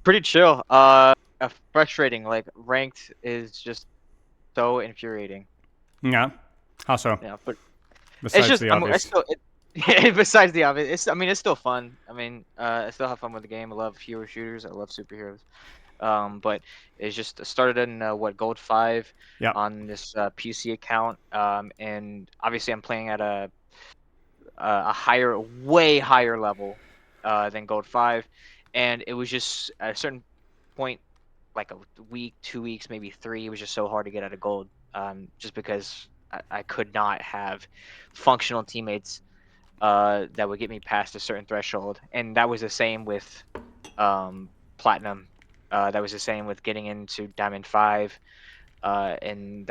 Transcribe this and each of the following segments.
Pretty chill. Frustrating. Like ranked is just so infuriating. Yeah. How so? Yeah, but it's Besides just the I obvious. still besides the obvious, it's still fun. I mean, I still have fun with the game. I love hero shooters. I love superheroes. But it's just started in what Gold 5 Yep. on this PC account. And obviously I'm playing at a higher, way higher level than Gold 5, and it was just at a certain point, like a week, 2 weeks, maybe three. It was just so hard to get out of Gold, just because I could not have functional teammates that would get me past a certain threshold, and that was the same with Platinum. That was the same with getting into Diamond 5, and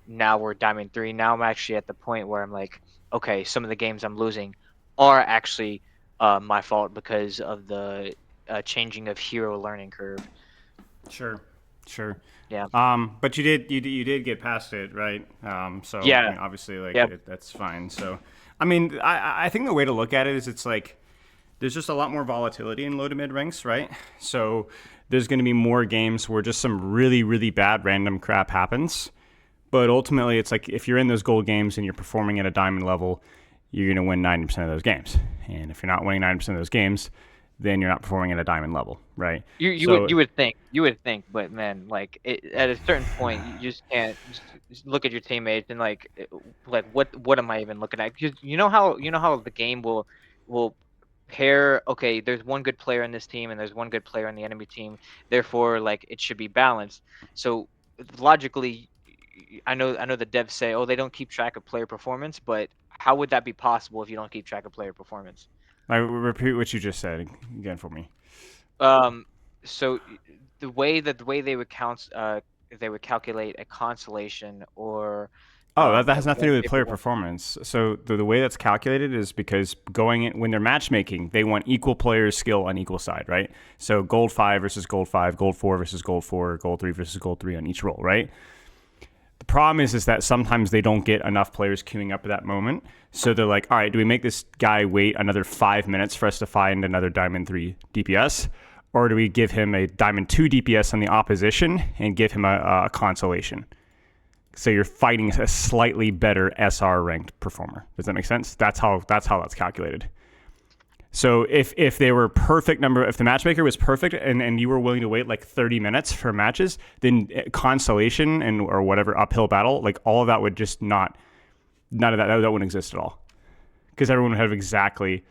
now we're Diamond 3. Now I'm actually at the point where I'm like, okay, some of the games I'm losing are actually my fault because of the changing of hero learning curve. Sure. Sure. Yeah. But you did get past it, right? So I Yeah. mean, obviously, like Yep. that's fine. So, I mean, I think the way to look at it is it's like there's just a lot more volatility in low to mid ranks, right? So there's going to be more games where just some really really bad random crap happens. But ultimately, it's like if you're in those gold games and you're performing at a diamond level, you're going to win 90% of those games. And if you're not winning 90% of those games, then you're not performing at a diamond level, right? You would So you would think, but man, like at a certain point, you just can't just look at your teammates and like what am I even looking at? Because you know how the game will pair. Okay, there's one good player in this team and there's one good player in the enemy team. Therefore, like it should be balanced. So logically, I know the devs say, oh, they don't keep track of player performance, but how would that be possible if you don't keep track of player performance? I repeat what you just said again for me. Um, so the way they would calculate a consolation or Oh, that a has nothing to win do with paper player win. performance. So the way that's calculated is because going in, when they're matchmaking, they want equal players' skill on equal side, right? So gold 5 versus gold 5, gold 4 versus gold 4, gold 3 versus gold 3 on each roll, right? The problem is that sometimes they don't get enough players queuing up at that moment. So they're like, all right, do we make this guy wait another 5 minutes for us to find another Diamond 3 DPS? Or do we give him a Diamond 2 DPS on the opposition and give him a consolation? So you're fighting a slightly better SR ranked performer. Does that make sense? That's calculated. So if they were perfect number, if the matchmaker was perfect and you were willing to wait like 30 minutes for matches, then consolation and or whatever uphill battle, like all of that would just not, none of that wouldn't exist at all because everyone would have exactly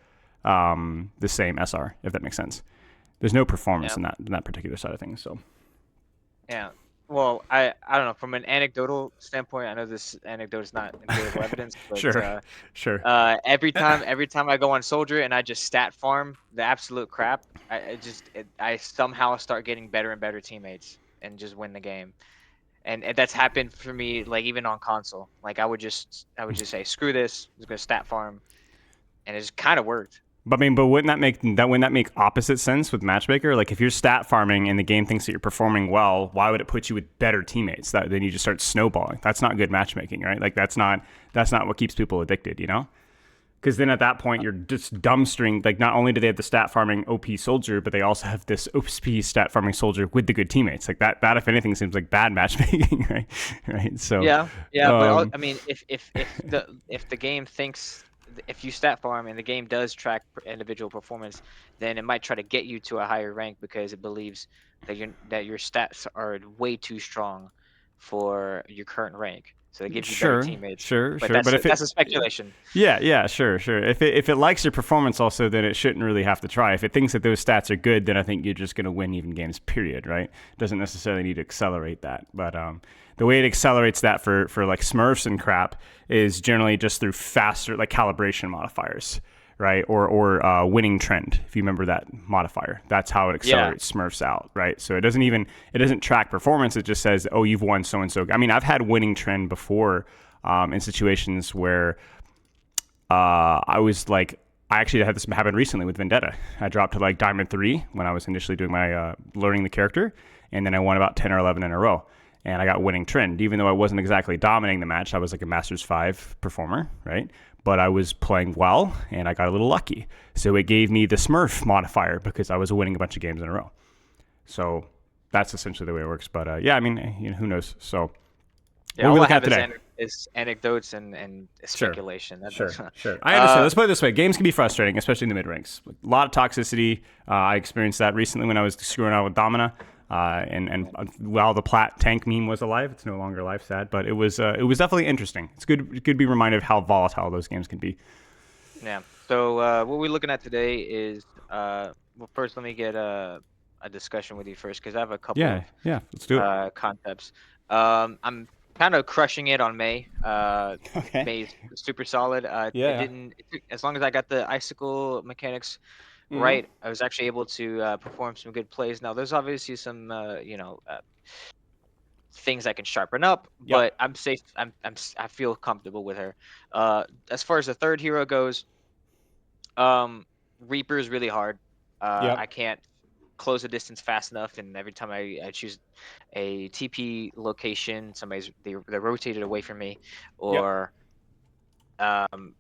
the same SR, if that makes sense. There's no performance Yeah, in that particular side of things. So yeah. Well, I don't know, from an anecdotal standpoint. I know this anecdote is not empirical evidence, but sure, sure. every time I go on soldier and I just stat farm the absolute crap, I somehow start getting better and better teammates and just win the game. And that's happened for me, like even on console. Like I would just say screw this, I'm just gonna stat farm, and it just kind of worked. But I mean, but wouldn't that make opposite sense with matchmaker? Like if you're stat farming and the game thinks that you're performing well, why would it put you with better teammates? That then you just start snowballing. That's not good matchmaking, right? Like that's not what keeps people addicted, you know? Because then at that point you're just dumbstring. Like not only do they have the stat farming OP soldier, but they also have this OP stat farming soldier with the good teammates. Like that if anything seems like bad matchmaking, right? Right. So, Yeah, yeah, but um, I mean, if the game thinks, if you stat farm and the game does track individual performance, then it might try to get you to a higher rank because it believes that your stats are way too strong for your current rank. So it gives you better sure, teammates. sure, But sure. that's But if that's it, a speculation. yeah, yeah, sure, sure. If it likes your performance also, then it shouldn't really have to try. If it thinks that those stats are good, then I think you're just going to win even games. Period. Right? Doesn't necessarily need to accelerate that. But the way it accelerates that for like Smurfs and crap is generally just through faster like calibration modifiers, right? Or winning trend. If you remember that modifier, that's how it Yeah, accelerates Smurfs out, right? So it doesn't track performance. It just says, oh, you've won so and so. I mean, I've had winning trend before in situations where I was like, I actually had this happen recently with Vendetta. I dropped to like Diamond 3 when I was initially doing my learning the character, and then I won about 10 or 11 in a row. And I got winning trend, even though I wasn't exactly dominating the match. I was like a Masters 5 performer, right? But I was playing well, and I got a little lucky. So it gave me the Smurf modifier because I was winning a bunch of games in a row. So that's essentially the way it works. But yeah, I mean, who knows? So Yeah, what are we all I looking at have today? is anecdotes and Sure. speculation. That's Sure, sure. I understand. uh Let's put it this way: games can be frustrating, especially in the mid ranks. A lot of toxicity. I experienced that recently when I was screwing out with Domina. And while the plat tank meme was alive, it's no longer alive, sad. But it was definitely interesting. It's good to be reminded of how volatile those games can be. yeah. So what we're looking at today is well, first let me get a discussion with you first because I have a couple Yeah, of yeah. Let's do it. concepts. I'm kind of crushing it on May. Okay. May is super solid. Yeah. As long as I got the icicle mechanics Yeah. Mm-hmm. right, I was actually able to perform some good plays. Now, there's obviously some things I can sharpen up, Yep. but I'm safe. I feel comfortable with her. As far as the third hero goes, um, Reaper is really hard. I Yep. can't close the distance fast enough, and every time I choose a TP location, they're rotated away from me, Yep. or um,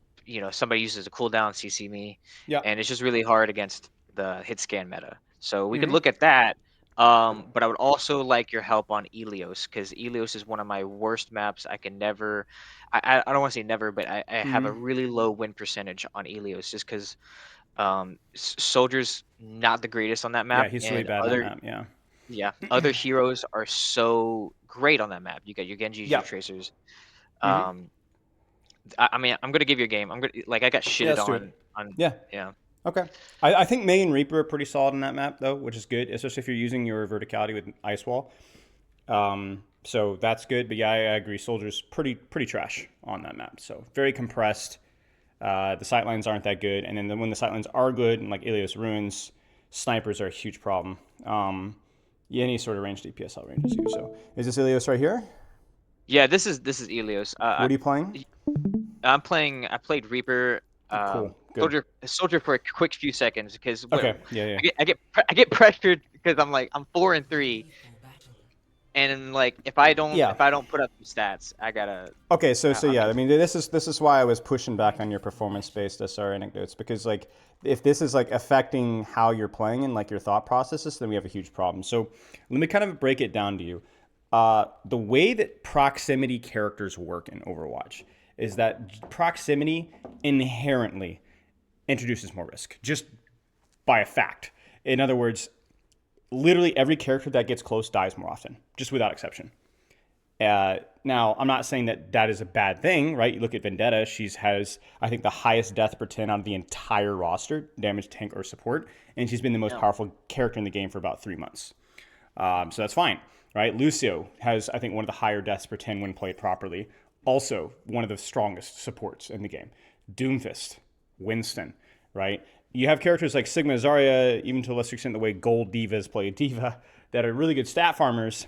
somebody uses a cooldown CC me, Yep. and it's just really hard against the hit scan meta. So we could Mm-hmm. look at that. But I would also like your help on Elios because Elios is one of my worst maps. I can never, I don't want to say never, but I have Mm-hmm. a really low win percentage on Elios just because Soldier's not the greatest on that Yeah, map, he's really and bad on that other map. Yeah. yeah, other heroes are so great on that map. You got your Genjis, your Yep. Tracers. Mm-hmm. Um, I mean, I'm gonna give you a game. I'm gonna like I got Yeah, shitted let's do it. on Yeah. yeah. Okay. I think May and Reaper are pretty solid on that map, though, which is good, especially if you're using your verticality with Ice Wall. So that's good. But yeah, I agree. Soldier's pretty trash on that map. So very compressed. The sightlines aren't that good. And then when the sightlines are good, and like Ilios Ruins, snipers are a huge problem. Yeah, any sort of ranged DPS I'll range is you. So is this Ilios right here? Yeah, this is Elios. What are you playing? I'm playing. I played Reaper, Cool. Good. Soldier for a quick few seconds because Okay. Yeah, yeah. I get pressured because I'm 4-3, and like Yeah. if I don't put up some stats, I gotta. Okay, so I yeah, I mean, mean this is why I was pushing back on your performance based SR anecdotes, because like if this is like affecting how you're playing and like your thought processes, then we have a huge problem. So let me kind of break it down to you. The way that proximity characters work in Overwatch is that proximity inherently introduces more risk, just by a fact. In other words, literally every character that gets close dies more often, just without exception. Now, I'm not saying that that is a bad thing, right? You look at Vendetta; she has, I think, the highest death per 10 out of the entire roster, damage, tank, or support, and she's been the most yeah, powerful character in the game for about 3 months. So that's fine, right? Lucio has, I think, one of the higher deaths per 10 when played properly. Also, one of the strongest supports in the game. Doomfist, Winston, right? You have characters like Sigma Zarya, even to a lesser extent the way Gold Divas play Diva, that are really good stat farmers,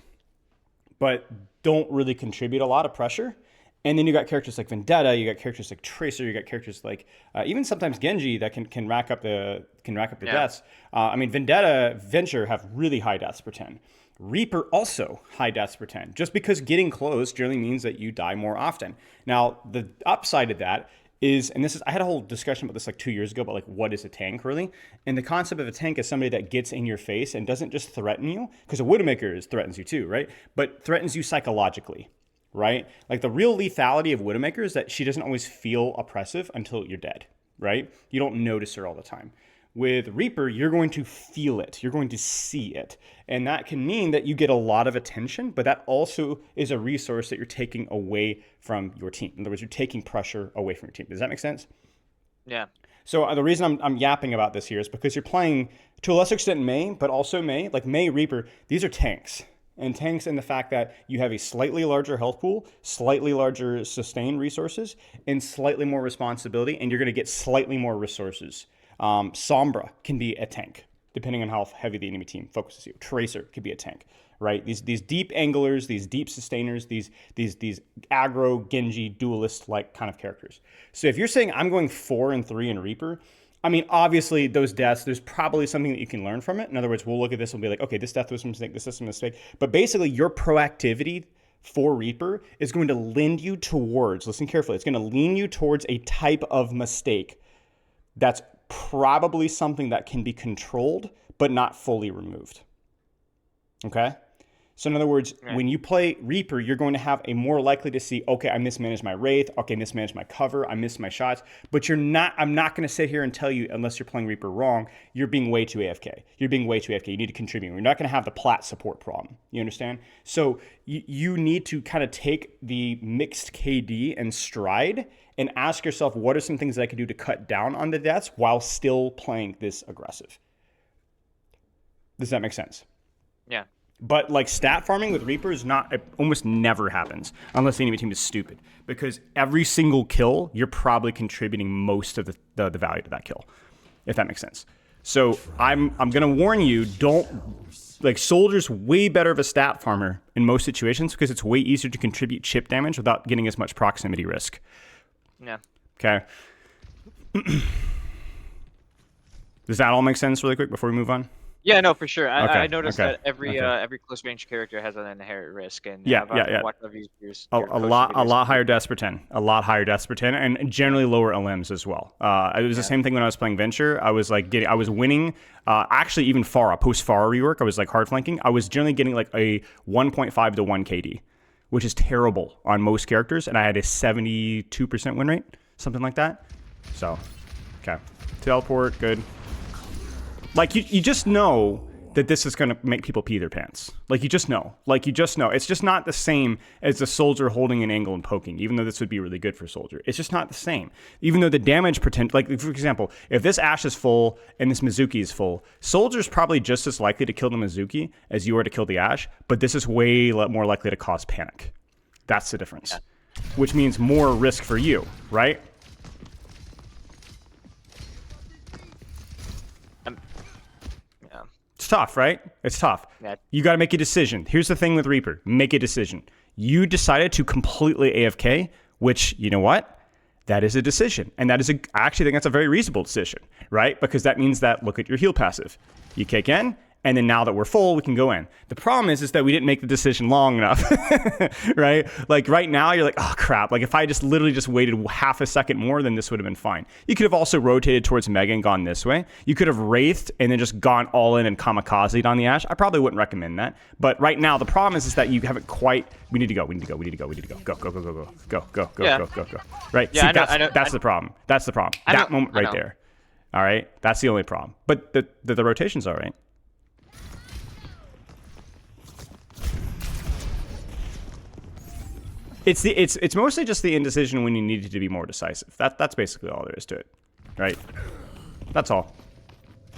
but don't really contribute a lot of pressure. And then you got characters like Vendetta, you got characters like Tracer, you got characters like even sometimes Genji that can rack up the yeah, deaths. I mean Vendetta, Venture have really high deaths per 10. Reaper also high deaths per 10. Just because getting close generally means that you die more often. Now the upside of that is, and this is, I had a whole discussion about this like 2 years ago about like what is a tank really, and the concept of a tank is somebody that gets in your face and doesn't just threaten you, because a Widowmaker threatens you too, right? But threatens you psychologically, right? Like the real lethality of Widowmaker is that she doesn't always feel oppressive until you're dead, right? You don't notice her all the time. With Reaper, you're going to feel it. You're going to see it. And that can mean that you get a lot of attention, but that also is a resource that you're taking away from your team. In other words, you're taking pressure away from your team. Does that make sense? yeah, So the reason I'm yapping about this here is because you're playing, to a lesser extent, May, but also May, like May, Reaper, these are tanks. And tanks in the fact that you have a slightly larger health pool, slightly larger sustain resources, and slightly more responsibility, and you're going to get slightly more resources. Sombra can be a tank, depending on how heavy the enemy team focuses you. Tracer could be a tank, right? These deep anglers, these deep sustainers, these aggro Genji duelist like kind of characters. So if you're saying I'm going 4-3 in Reaper, I mean, obviously, those deaths, there's probably something that you can learn from it. In other words, we'll look at this and be like, okay, this death was a mistake, this is a mistake. But basically, your proactivity for Reaper is going to lend you towards, listen carefully, it's going to lean you towards a type of mistake that's probably something that can be controlled, but not fully removed. Okay. So in other words, Right. when you play Reaper, you're going to have a more likely to see, okay, I mismanaged my Wraith, okay, I mismanaged my cover, I missed my shots, but I'm not going to sit here and tell you, unless you're playing Reaper wrong, you're being way too AFK. You're being way too AFK. You need to contribute. You're not going to have the plat support problem. You understand? So you need to kind of take the mixed KD and stride and ask yourself, what are some things that I can do to cut down on the deaths while still playing this aggressive? Does that make sense? Yeah. But like stat farming with Reaper is not, it almost never happens unless the enemy team is stupid, because every single kill, you're probably contributing most of the value to that kill, if that makes sense. So I'm going to warn you, don't, like, Soldier's way better of a stat farmer in most situations because it's way easier to contribute chip damage without getting as much proximity risk. Yeah. Okay. Does that all make sense really quick before we move on? Yeah, no, for sure. Okay, I noticed okay, that every okay. every close range character has an inherent risk, and Yeah, I've yeah. watched other users, A or coach videos. lot higher deaths per 10. A lot higher deaths per 10, and generally lower LMs as well. It was the same thing when I was playing Venture. I was like I was winning, actually even Pharah, post Pharah rework, I was like hard flanking. I was generally getting like a 1.5 to 1 KD, which is terrible on most characters, and I had a 72% win rate, something like that. So, okay. Teleport, good. Like, you just know that this is going to make people pee their pants. Like, you just know. Like, you just know. It's just not the same as the Soldier holding an angle and poking, even though this would be really good for Soldier. It's just not the same. Even though the damage potential, like, for example, if this Ashe is full and this Mizuki is full, Soldier's probably just as likely to kill the Mizuki as you are to kill the Ashe, but this is way more likely to cause panic. That's the difference. Yeah. Which means more risk for you, right? It's tough, right? It's tough. Yeah. You got to make a decision. Here's the thing with Reaper. Make a decision. You decided to completely AFK, which, you know what? That is a decision. And that is I actually think that's a very reasonable decision, right? Because that means that, look at your heal passive. You kick in, and then now that we're full, we can go in. The problem is that we didn't make the decision long enough, right? Like right now, you're like, oh crap. Like if I just literally just waited half a second more, then this would have been fine. You could have also rotated towards Mega and gone this way. You could have wraithed and then just gone all in and kamikazed on the Ashe. I probably wouldn't recommend that. But right now, the problem is that you haven't quite, we need to go. Go. Right? Yeah, see, that's the problem. That's the problem. That moment right there. All right? That's the only problem. But the rotation's all right. It's mostly just the indecision when you needed to be more decisive. That's basically all there is to it, right? That's all.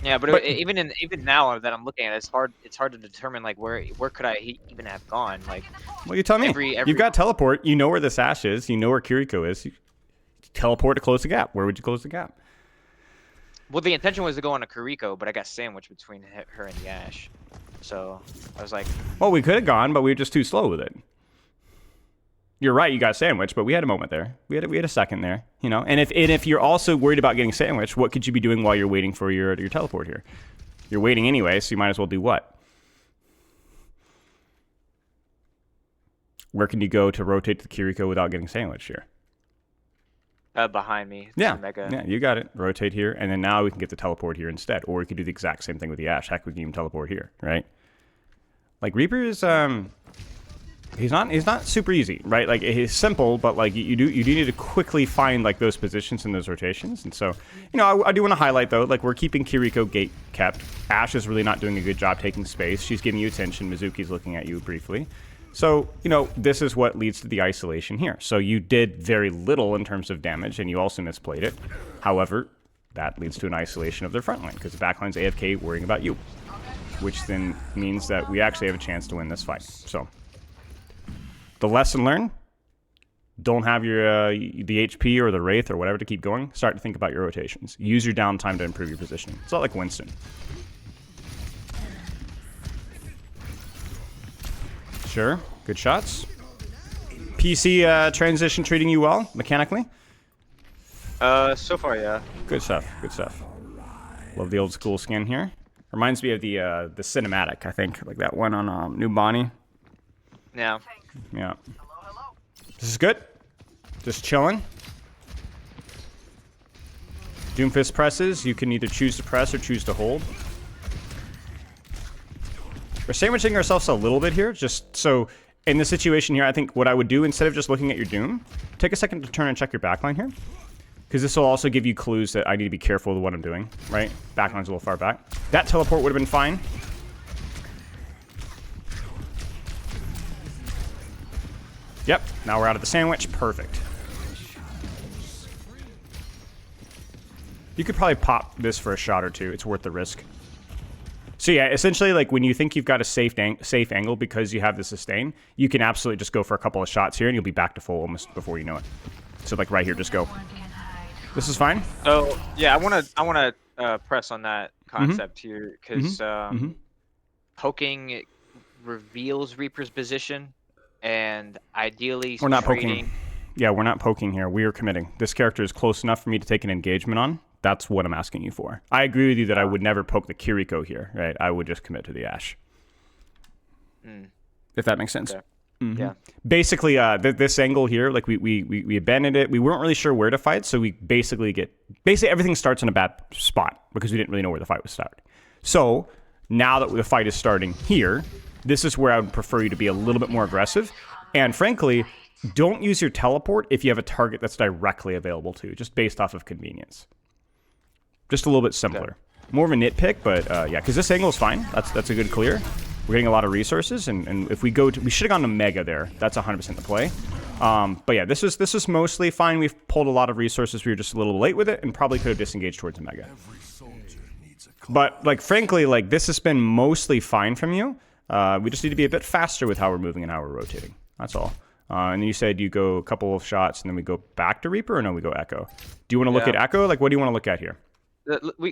Yeah, but even now that I'm looking at it, it's hard to determine like where could I even have gone. Like, well, you tell me. You've got teleport. You know where this Ashe is. You know where Kiriko is. You teleport to close the gap. Where would you close the gap? Well, the intention was to go on a Kiriko, but I got sandwiched between her and the Ashe. So I was like, well, we could have gone, but we were just too slow with it. You're right, you got sandwiched, but we had a moment there. We had a second there, you know. And if you're also worried about getting sandwiched, what could you be doing while you're waiting for your teleport here? You're waiting anyway, so you might as well do what? Where can you go to rotate to the Kiriko without getting sandwiched here? Behind me. Yeah, Mega. yeah, you got it. Rotate here, and then now we can get the teleport here instead. Or we could do the exact same thing with the Ashe. Heck, we can even teleport here, right? Like Reaper is he's not super easy, right? Like he's simple, but like you do need to quickly find like those positions and those rotations. And so, you know, I do want to highlight though, like we're keeping Kiriko gate kept. Ashe is really not doing a good job taking space. She's giving you attention. Mizuki's looking at you briefly. So, you know, this is what leads to the isolation here. So you did very little in terms of damage, and you also misplayed it. However, that leads to an isolation of their front line because the back line's AFK worrying about you, which then means that we actually have a chance to win this fight. So the lesson learned, don't have your the HP or the Wraith or whatever to keep going. Start to think about your rotations. Use your downtime to improve your positioning. It's not like Winston. Sure, good shots. PC transition treating you well, mechanically? So far, yeah. Good stuff, good stuff. Love the old school skin here. Reminds me of the cinematic, I think. Like that one on New Bonnie. Yeah. Yeah. This is good. Just chilling. Doomfist presses. You can either choose to press or choose to hold. We're sandwiching ourselves a little bit here, just so in this situation here, I think what I would do instead of just looking at your Doom, take a second to turn and check your backline here. Because this will also give you clues that I need to be careful with what I'm doing, right? Backline's a little far back. That teleport would have been fine. Yep, now we're out of the sandwich. Perfect. You could probably pop this for a shot or two. It's worth the risk. So yeah, essentially, like when you think you've got a safe angle because you have the sustain, you can absolutely just go for a couple of shots here and you'll be back to full almost before you know it. So like right here, just go. This is fine. So yeah, I wanna press on that concept here because poking reveals Reaper's position, and ideally we're not trading... poking. Yeah, we're not poking here. We are committing. This character is close enough for me to take an engagement on. That's what I'm asking you for. I agree with you that I would never poke the Kiriko here, right? I would just commit to the Ashe. If that makes sense. Okay. Yeah. Basically, this angle here, like we abandoned it. We weren't really sure where to fight, so we basically everything starts in a bad spot because we didn't really know where the fight was starting. So now that the fight is starting here, this is where I would prefer you to be a little bit more aggressive. And frankly, don't use your teleport if you have a target that's directly available to you, just based off of convenience. Just a little bit simpler. Okay. More of a nitpick, but yeah, because this angle is fine. That's a good clear. We're getting a lot of resources, and if we go to, we should have gone to Mega there. That's 100% the play. But yeah, this is mostly fine. We've pulled a lot of resources. We were just a little late with it, and probably could have disengaged towards a Mega. But like, frankly, like this has been mostly fine from you. We just need to be a bit faster with how we're moving and how we're rotating. That's all. And then you said you go a couple of shots, and then we go back to Reaper, or no, we go Echo. Do you want to look at Echo? Like, what do you want to look at here?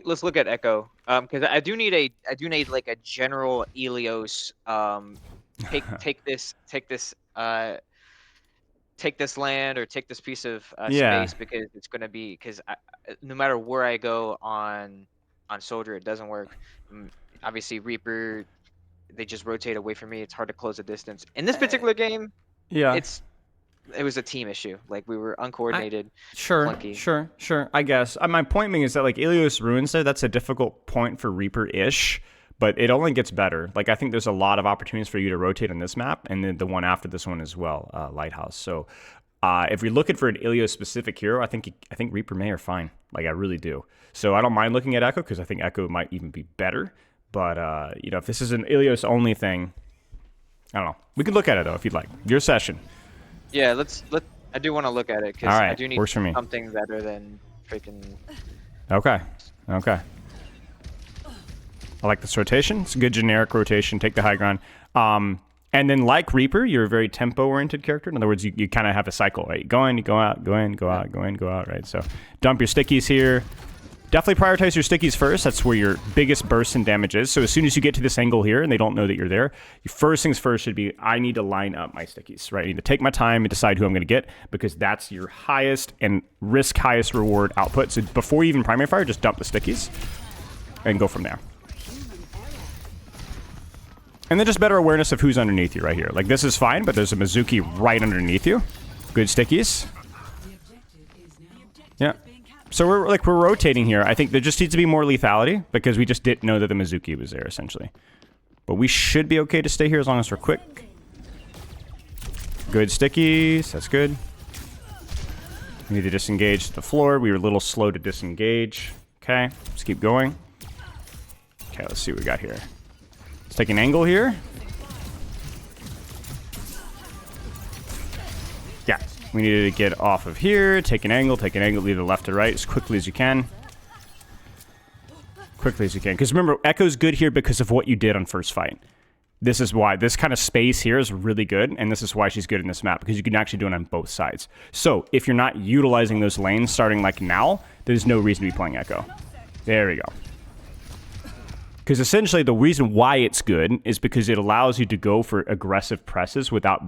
Let's look at Echo, because I do need like a general Elios. Take this land or take this piece of space, because it's gonna be, because no matter where I go on Soldier, it doesn't work. Obviously Reaper, they just rotate away from me. It's hard to close the distance in this particular game. Yeah, it was a team issue. Like, we were uncoordinated. Sure. I guess. My point being is that, like, Elios Ruins there, that's a difficult point for Reaper-ish, but it only gets better. Like, I think there's a lot of opportunities for you to rotate on this map, and then the one after this one as well, Lighthouse. So, if you're looking for an Elios-specific hero, I think Reaper May are fine. Like, I really do. So, I don't mind looking at Echo, because I think Echo might even be better. But, you know, if this is an Elios-only thing, I don't know. We can look at it, though, if you'd like. Your session. Yeah, I do want to look at it, because I do need works for me. Something better than freaking... Okay. I like this rotation. It's a good generic rotation. Take the high ground. And then, like Reaper, you're a very tempo-oriented character. In other words, you kind of have a cycle, right? You go in, you go out, go in, go out, go in, go out, right? So dump your stickies here. Definitely prioritize your stickies first. That's where your biggest burst in damage is. So as soon as you get to this angle here and they don't know that you're there, your first things first should be, I need to line up my stickies, right? I need to take my time and decide who I'm going to get, because that's your highest and highest reward output. So before you even primary fire, just dump the stickies and go from there. And then just better awareness of who's underneath you right here. Like, this is fine, but there's a Mizuki right underneath you. Good stickies. Yeah. So we're rotating here. I think there just needs to be more lethality, because we just didn't know that the Mizuki was there, essentially. But we should be okay to stay here as long as we're quick. Good stickies. That's good. We need to disengage to the floor. We were a little slow to disengage. Okay, let's keep going. Okay, let's see what we got here. Let's take an angle here. Yeah. We needed to get off of here, take an angle, either left or right as quickly as you can. Because remember, Echo's good here because of what you did on first fight. This is why. This kind of space here is really good, and this is why she's good in this map, because you can actually do it on both sides. So, if you're not utilizing those lanes starting like now, there's no reason to be playing Echo. There we go. Because essentially, the reason why it's good is because it allows you to go for aggressive presses without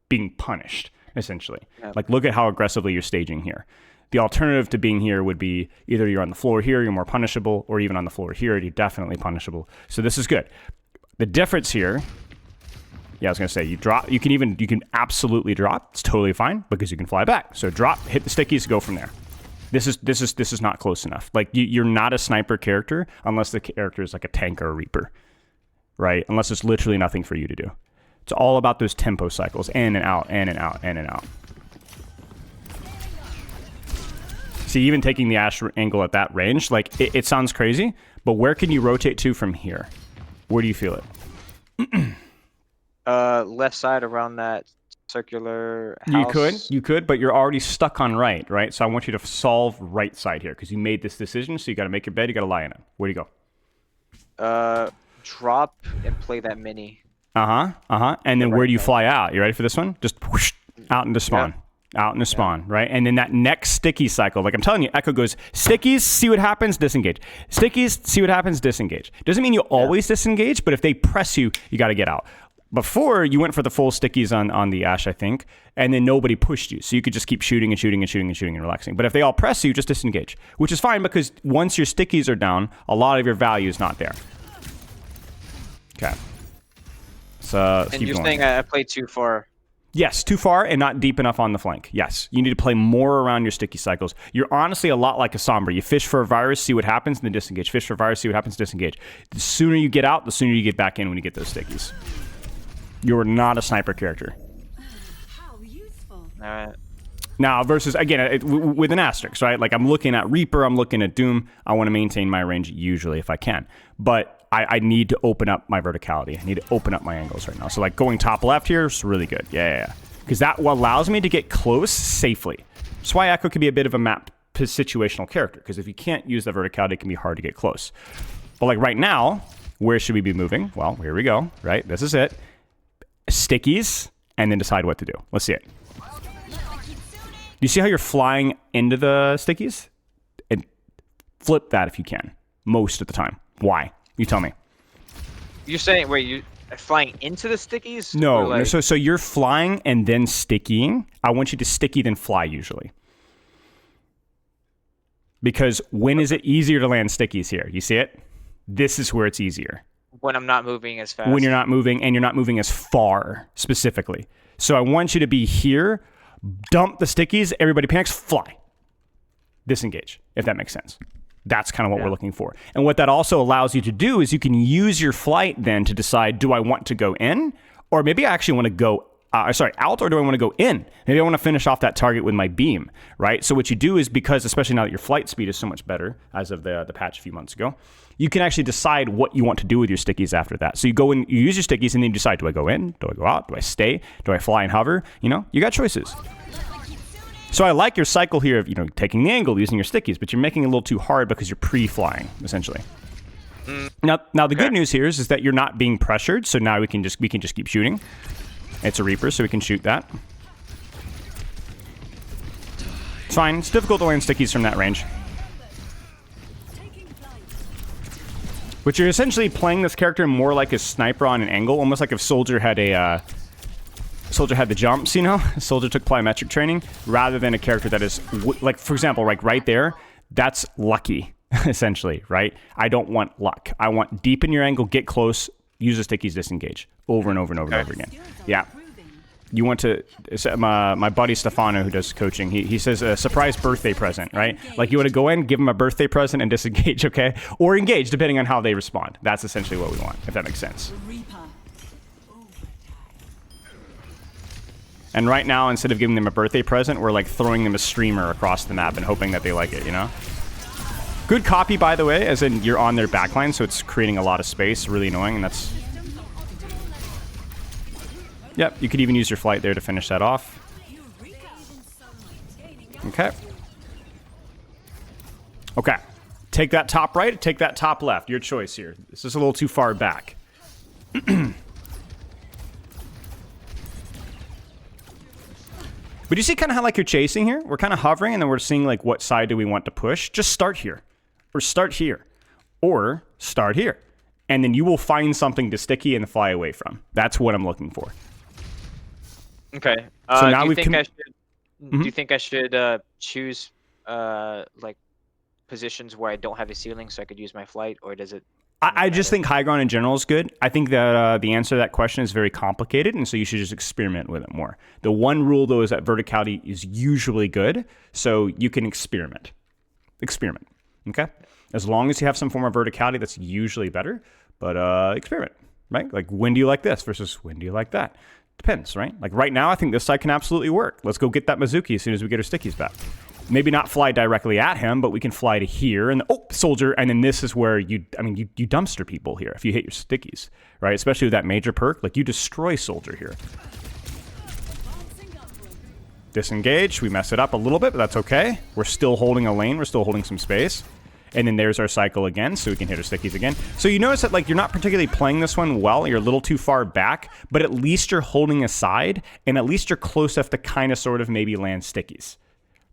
being punished. Essentially. Yep. Like, look at how aggressively you're staging here. The alternative to being here would be either you're on the floor here, you're more punishable, or even on the floor here, you're definitely punishable. So this is good. The difference here, yeah, I was gonna say, you drop, you can absolutely drop. It's totally fine, because you can fly back. So drop, hit the stickies, go from there. This is not close enough. Like, you're not a sniper character unless the character is like a tank or a Reaper. right? Unless there's literally nothing for you to do. It's all about those tempo cycles, in and out, in and out, in and out. See, even taking the Ashe angle at that range, like, it sounds crazy, but where can you rotate to from here? Where do you feel it? Left side around that circular house. You could, but you're already stuck on right? So I want you to solve right side here, because you made this decision, so you got to make your bed, you got to lie in it. Where do you go? Drop and play that mini. And then where do you fly out? You ready for this one? Just whoosh, out into spawn. Yeah. Out into spawn, right? And then that next sticky cycle, like I'm telling you, Echo goes, stickies, see what happens, disengage. Stickies, see what happens, disengage. Doesn't mean you always disengage, but if they press you, you got to get out. Before, you went for the full stickies on the Ashe, I think, and then nobody pushed you. So you could just keep shooting and shooting and shooting and shooting and relaxing. But if they all press you, just disengage, which is fine because once your stickies are down, a lot of your value is not there. Okay. So and you're saying I played too far. Yes, too far and not deep enough on the flank. Yes, you need to play more around your sticky cycles. You're honestly a lot like a Sombra. You fish for a virus, see what happens, and then disengage. Fish for a virus, see what happens, disengage. The sooner you get out, the sooner you get back in when you get those stickies. You're not a sniper character. How useful. All right. Now, versus, again, with an asterisk, right? Like, I'm looking at Reaper, I'm looking at Doom. I want to maintain my range usually if I can. But I need to open up my verticality. I need to open up my angles right now. So, like, going top left here is really good. Yeah. Because that allows me to get close safely. That's why Echo can be a bit of a map situational character. Because if you can't use the verticality, it can be hard to get close. But, like, right now, where should we be moving? Well, here we go, right? This is it. Stickies, and then decide what to do. Let's see it. You see how you're flying into the stickies? And flip that if you can, most of the time. Why? You tell me. You're saying, wait, you're flying into the stickies? No, like... so you're flying and then stickying. I want you to sticky then fly usually. Because when is it easier to land stickies here? You see it? This is where it's easier. When I'm not moving as fast. When you're not moving, and you're not moving as far, specifically. So I want you to be here, dump the stickies, everybody panics, fly. Disengage, if that makes sense. That's kind of what we're looking for. And what that also allows you to do is you can use your flight then to decide, do I want to go in? Or maybe I actually want to go out, or do I want to go in? Maybe I want to finish off that target with my beam, right? So what you do is, because especially now that your flight speed is so much better as of the patch a few months ago, you can actually decide what you want to do with your stickies after that. So you go in, you use your stickies, and then you decide, do I go in? Do I go out? Do I stay? Do I fly and hover? You know, you got choices. So I like your cycle here of, taking the angle, using your stickies, but you're making it a little too hard because you're pre-flying, essentially. Now the good news here is that you're not being pressured, so now we can just keep shooting. It's a Reaper, so we can shoot that. It's fine. It's difficult to land stickies from that range. But you're essentially playing this character more like a sniper on an angle, almost like if Soldier had the jumps, Soldier took plyometric training, rather than a character that is, like, for example, like right there, that's lucky, essentially, right? I don't want luck. I want deepen your angle, get close, use the stickies, disengage, over and over and over and over again. Yeah. You want to, my buddy Stefano, who does coaching, he says a surprise birthday present, right? Like, you want to go in, give them a birthday present, and disengage, okay? Or engage, depending on how they respond. That's essentially what we want, if that makes sense. And right now, instead of giving them a birthday present, we're like throwing them a streamer across the map and hoping that they like it, Good copy, by the way, as in you're on their backline, so it's creating a lot of space, really annoying, and that's... Yep, you could even use your flight there to finish that off. Okay. Okay. Take that top right, take that top left. Your choice here. This is a little too far back. But you see kind of how, like, you're chasing here? We're kind of hovering, and then we're seeing, like, what side do we want to push? Just start here. Or start here. Or start here. And then you will find something to sticky and fly away from. That's what I'm looking for. Okay. So now do you think I should choose like positions where I don't have a ceiling so I could use my flight, or does it? I just think high ground in general is good. I think that the answer to that question is very complicated, and so you should just experiment with it more. The one rule, though, is that verticality is usually good, so you can experiment. Okay? As long as you have some form of verticality, that's usually better, but experiment. right? Like, when do you like this versus when do you like that? Depends, right? Like right now, I think this side can absolutely work. Let's go get that Mizuki as soon as we get our stickies back. Maybe not fly directly at him, but we can fly to here and soldier. And then this is where you dumpster people here if you hit your stickies, right? Especially with that major perk, like you destroy soldier here. Disengage, we mess it up a little bit, but that's okay. We're still holding a lane, we're still holding some space. And then there's our cycle again, so we can hit our stickies again. So you notice that like you're not particularly playing this one well. You're a little too far back, but at least you're holding a side, and at least you're close enough to kind of sort of maybe land stickies,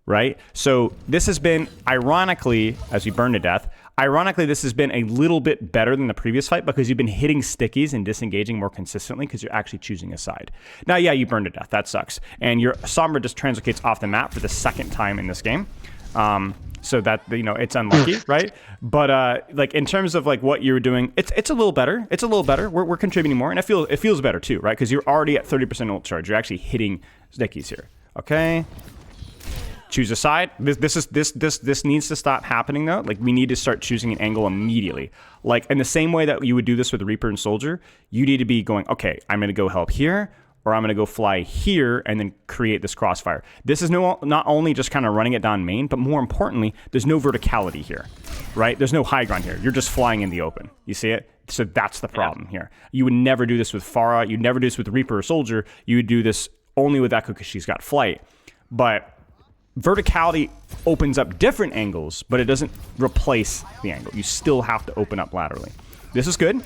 right? So this has been, ironically, as we burn to death, ironically, this has been a little bit better than the previous fight because you've been hitting stickies and disengaging more consistently because you're actually choosing a side. Now, yeah, you burn to death. That sucks. And your Sombra just translocates off the map for the second time in this game. So that, you know, it's unlucky, right? But like in terms of like what you're doing, it's a little better. It's a little better. We're contributing more, and it feels better too, right? Because you're already at 30% ult charge. You're actually hitting stickies here. Okay. Choose a side. This needs to stop happening though. Like we need to start choosing an angle immediately. Like in the same way that you would do this with Reaper and Soldier, you need to be going, okay, I'm going to go help here, or I'm going to go fly here and then create this crossfire. This is not only just kind of running it down main, but more importantly, there's no verticality here, right? There's no high ground here. You're just flying in the open. You see it? So that's the problem here. You would never do this with Pharah. You'd never do this with Reaper or Soldier. You would do this only with Echo because she's got flight. But verticality opens up different angles, but it doesn't replace the angle. You still have to open up laterally. This is good.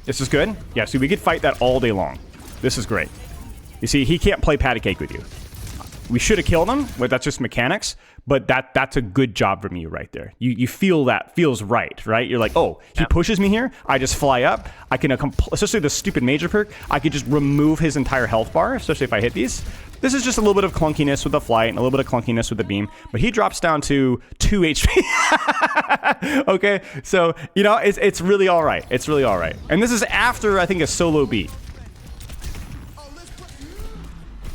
This is good. Yeah, see, we could fight that all day long. This is great. You see, he can't play patty cake with you. We should have killed him, but that's just mechanics. But that's a good job from you right there. You feel that feels right? You're like, oh, he pushes me here. I just fly up. I can, especially the stupid major perk, I could just remove his entire health bar, especially if I hit these. This is just a little bit of clunkiness with the flight and a little bit of clunkiness with the beam. But he drops down to 2 HP. Okay, so, you know, it's really all right. It's really all right. And this is after, I think, a solo beat.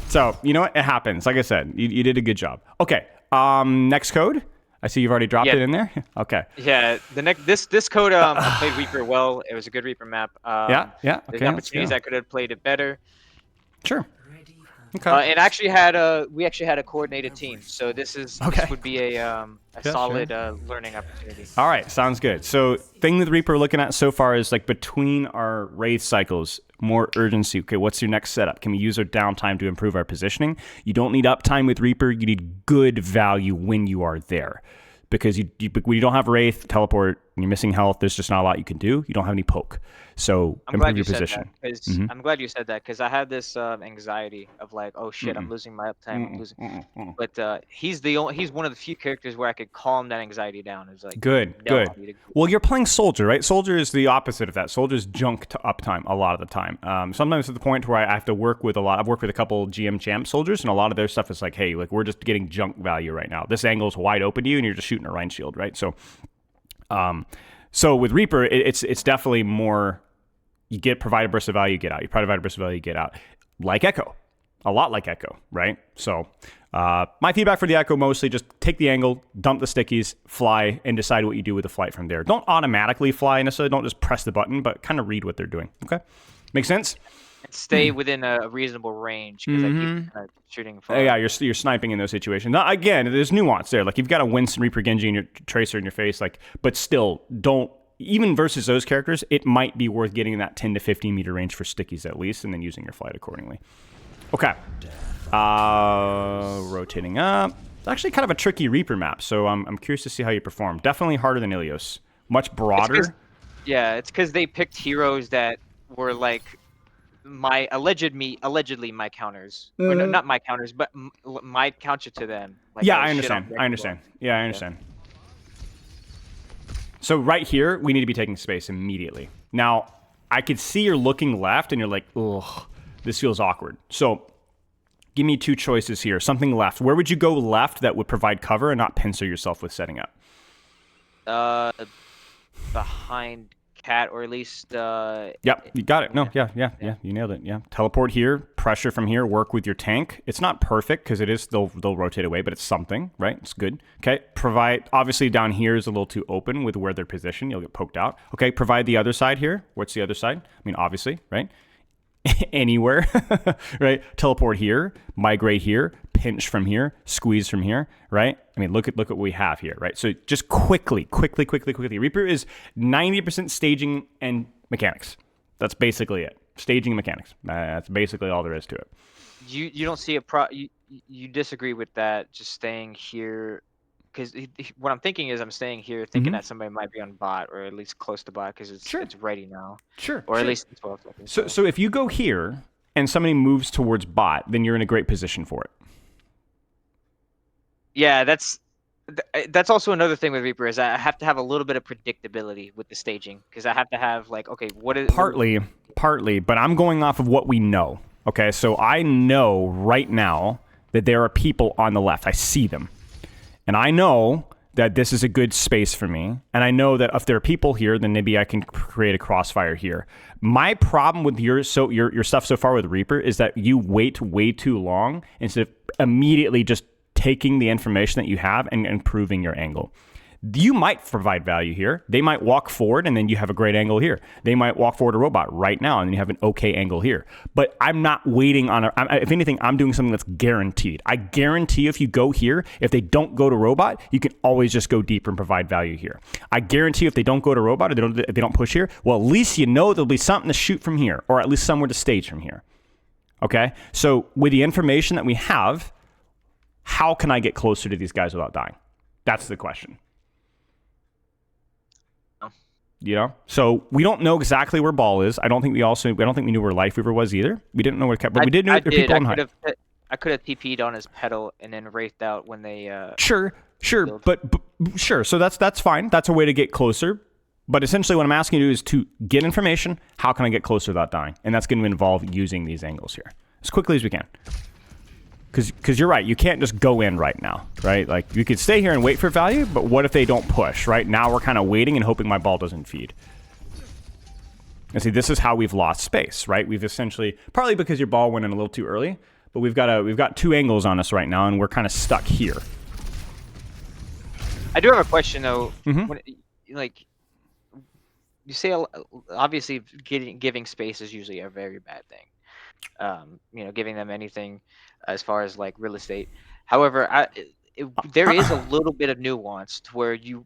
So, you know what? It happens. Like I said, you did a good job. Okay, next code. I see you've already dropped it in there. Okay. Yeah, this code I played Reaper well. It was a good Reaper map. Yeah. Okay. There's opportunities I could have played it better. Sure. Okay. And we actually had a coordinated team, so this would be a solid learning opportunity. All right, sounds good. So thing with Reaper we're looking at so far is like between our Wraith cycles, more urgency. Okay, what's your next setup? Can we use our downtime to improve our positioning? You don't need uptime with Reaper. You need good value when you are there. Because when you don't have Wraith, teleport, and you're missing health, there's just not a lot you can do. You don't have any poke. So improve your position. I'm glad you said that because I had this anxiety of like, oh shit, I'm losing my uptime. I'm losing. But he's one of the few characters where I could calm that anxiety down. It's like good. Well, you're playing Soldier, right? Soldier is the opposite of that. Soldier's junk to uptime a lot of the time. Sometimes to the point where I have to work with a lot. I've worked with a couple GM champ soldiers, and a lot of their stuff is like, hey, like we're just getting junk value right now. This angle's wide open to you, and you're just shooting a Rhine shield, right? So, so with Reaper, it's definitely more. You provide a burst of value, you get out. You provide a burst of value, you get out. Like Echo. A lot like Echo, right? So my feedback for the Echo mostly just take the angle, dump the stickies, fly, and decide what you do with the flight from there. Don't automatically fly necessarily. Don't just press the button, but kind of read what they're doing. Okay? Make sense? And stay within a reasonable range because I keep shooting far. Yeah, you're sniping in those situations. Now, again, there's nuance there. Like you've got a Winston, Reaper, Genji, and your Tracer in your face. Like, but still, don't. Even versus those characters, it might be worth getting in that 10 to 15 meter range for stickies at least, and then using your flight accordingly. Okay. Rotating up. It's actually kind of a tricky Reaper map, so I'm curious to see how you perform. Definitely harder than Ilios. Much broader. It's because they picked heroes that were like allegedly my counters. Or no, not my counters, but my counter to them. Like, yeah, I understand. Yeah, I understand. So right here, we need to be taking space immediately. Now, I could see you're looking left, and you're like, ugh, this feels awkward. So give me two choices here. Something left. Where would you go left that would provide cover and not pincer yourself with setting up? Behind Cat, or at least... Yep, you got it. No, yeah, you nailed it. Yeah, teleport here. pressure from here, work with your tank. It's not perfect because it is they'll rotate away, but it's something, right? It's good. Okay, provide, obviously down here is a little too open with where they're positioned. You'll get poked out. Okay, provide the other side here. What's the other side? I mean, obviously, right? Anywhere, right? Teleport here, migrate here, pinch from here, squeeze from here, right? I mean, look at what we have here, right? So just quickly. Reaper is 90% staging and mechanics. That's basically it. Staging and mechanics. That's basically all there is to it. You don't see you disagree with that, just staying here, because what I'm thinking is I'm staying here thinking that somebody might be on bot, or at least close to bot, because it's ready now. Or at least in 12 seconds. So if you go here and somebody moves towards bot, then you're in a great position for it. Yeah, that's also another thing with Reaper, is I have to have a little bit of predictability with the staging, because I have to have like, okay, what is partly, but I'm going off of what we know. Okay, so I know right now that there are people on the left. I see them. And I know that this is a good space for me. And I know that if there are people here, then maybe I can create a crossfire here. My problem with your stuff so far with Reaper is that you wait way too long instead of immediately just taking the information that you have and improving your angle. You might provide value here. They might walk forward and then you have a great angle here. They might walk forward a robot right now and then you have an okay angle here. But I'm not waiting on if anything, I'm doing something that's guaranteed. I guarantee if you go here, if they don't go to robot, you can always just go deeper and provide value here. I guarantee if they don't go to robot or if they don't push here, well, at least you know there'll be something to shoot from here, or at least somewhere to stage from here. Okay? So with the information that we have, how can I get closer to these guys without dying? That's the question. You know, so we don't know exactly where ball is. I don't think we knew where Life Weaver was either. We didn't know where, but we did know there were people on high. I could have TP'd on his pedal and then wraithed out when they. Sure, but sure. So that's fine. That's a way to get closer. But essentially, what I'm asking you to do is to get information. How can I get closer without dying? And that's going to involve using these angles here as quickly as we can. Because you're right, you can't just go in right now, right? Like, you could stay here and wait for value, but what if they don't push, right? Now we're kind of waiting and hoping my ball doesn't feed. And see, this is how we've lost space, right? We've essentially, partly because your ball went in a little too early, but we've got two angles on us right now, and we're kind of stuck here. I do have a question, though. When, like, you say, obviously, giving space is usually a very bad thing. Giving them anything as far as like real estate. However, there is a little bit of nuance to where you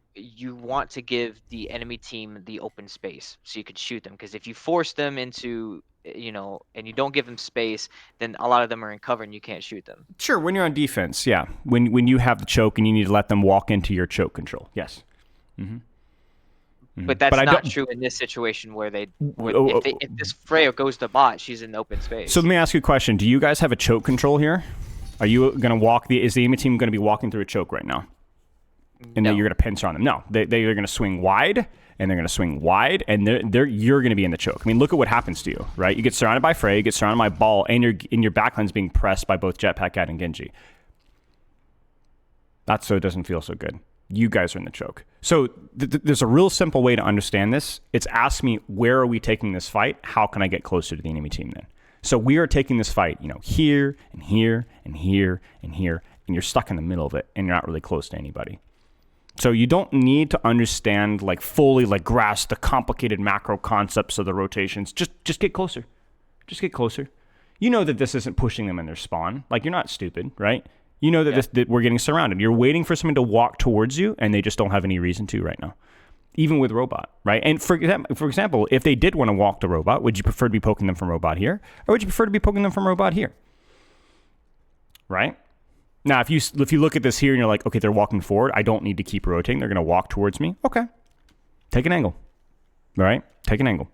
want to give the enemy team the open space so you could shoot them, because if you force them into and you don't give them space, then a lot of them are in cover and you can't shoot them. Sure, when you're on defense, yeah. When you have the choke and you need to let them walk into your choke control, yes. But that's not true in this situation where if this Freya goes to bot, she's in open space. So let me ask you a question. Do you guys have a choke control here? Are you going to walk is the enemy team going to be walking through a choke right now? And then you're going to pincer on them? No. They're going to swing wide, and they're going to swing wide, and you're going to be in the choke. I mean, look at what happens to you, right? You get surrounded by Freya, you get surrounded by ball, and your backline's being pressed by both Jetpack Cat and Genji. That's so it doesn't feel so good. You guys are in the choke. So there's a real simple way to understand this. It's ask me, where are we taking this fight? How can I get closer to the enemy team then? So we are taking this fight, here and here and here and here, and you're stuck in the middle of it, and you're not really close to anybody. So you don't need to understand, fully grasp the complicated macro concepts of the rotations. Just get closer. Just get closer. You know that this isn't pushing them in their spawn. You're not stupid, right? You know that we're getting surrounded. You're waiting for someone to walk towards you, and they just don't have any reason to right now, even with robot, right? And for example, if they did want to walk to robot, would you prefer to be poking them from robot here, or would you prefer to be poking them from robot here? Right? Now, if you look at this here and you're like, okay, they're walking forward, I don't need to keep rotating. They're going to walk towards me. Okay, take an angle. All right, take an angle.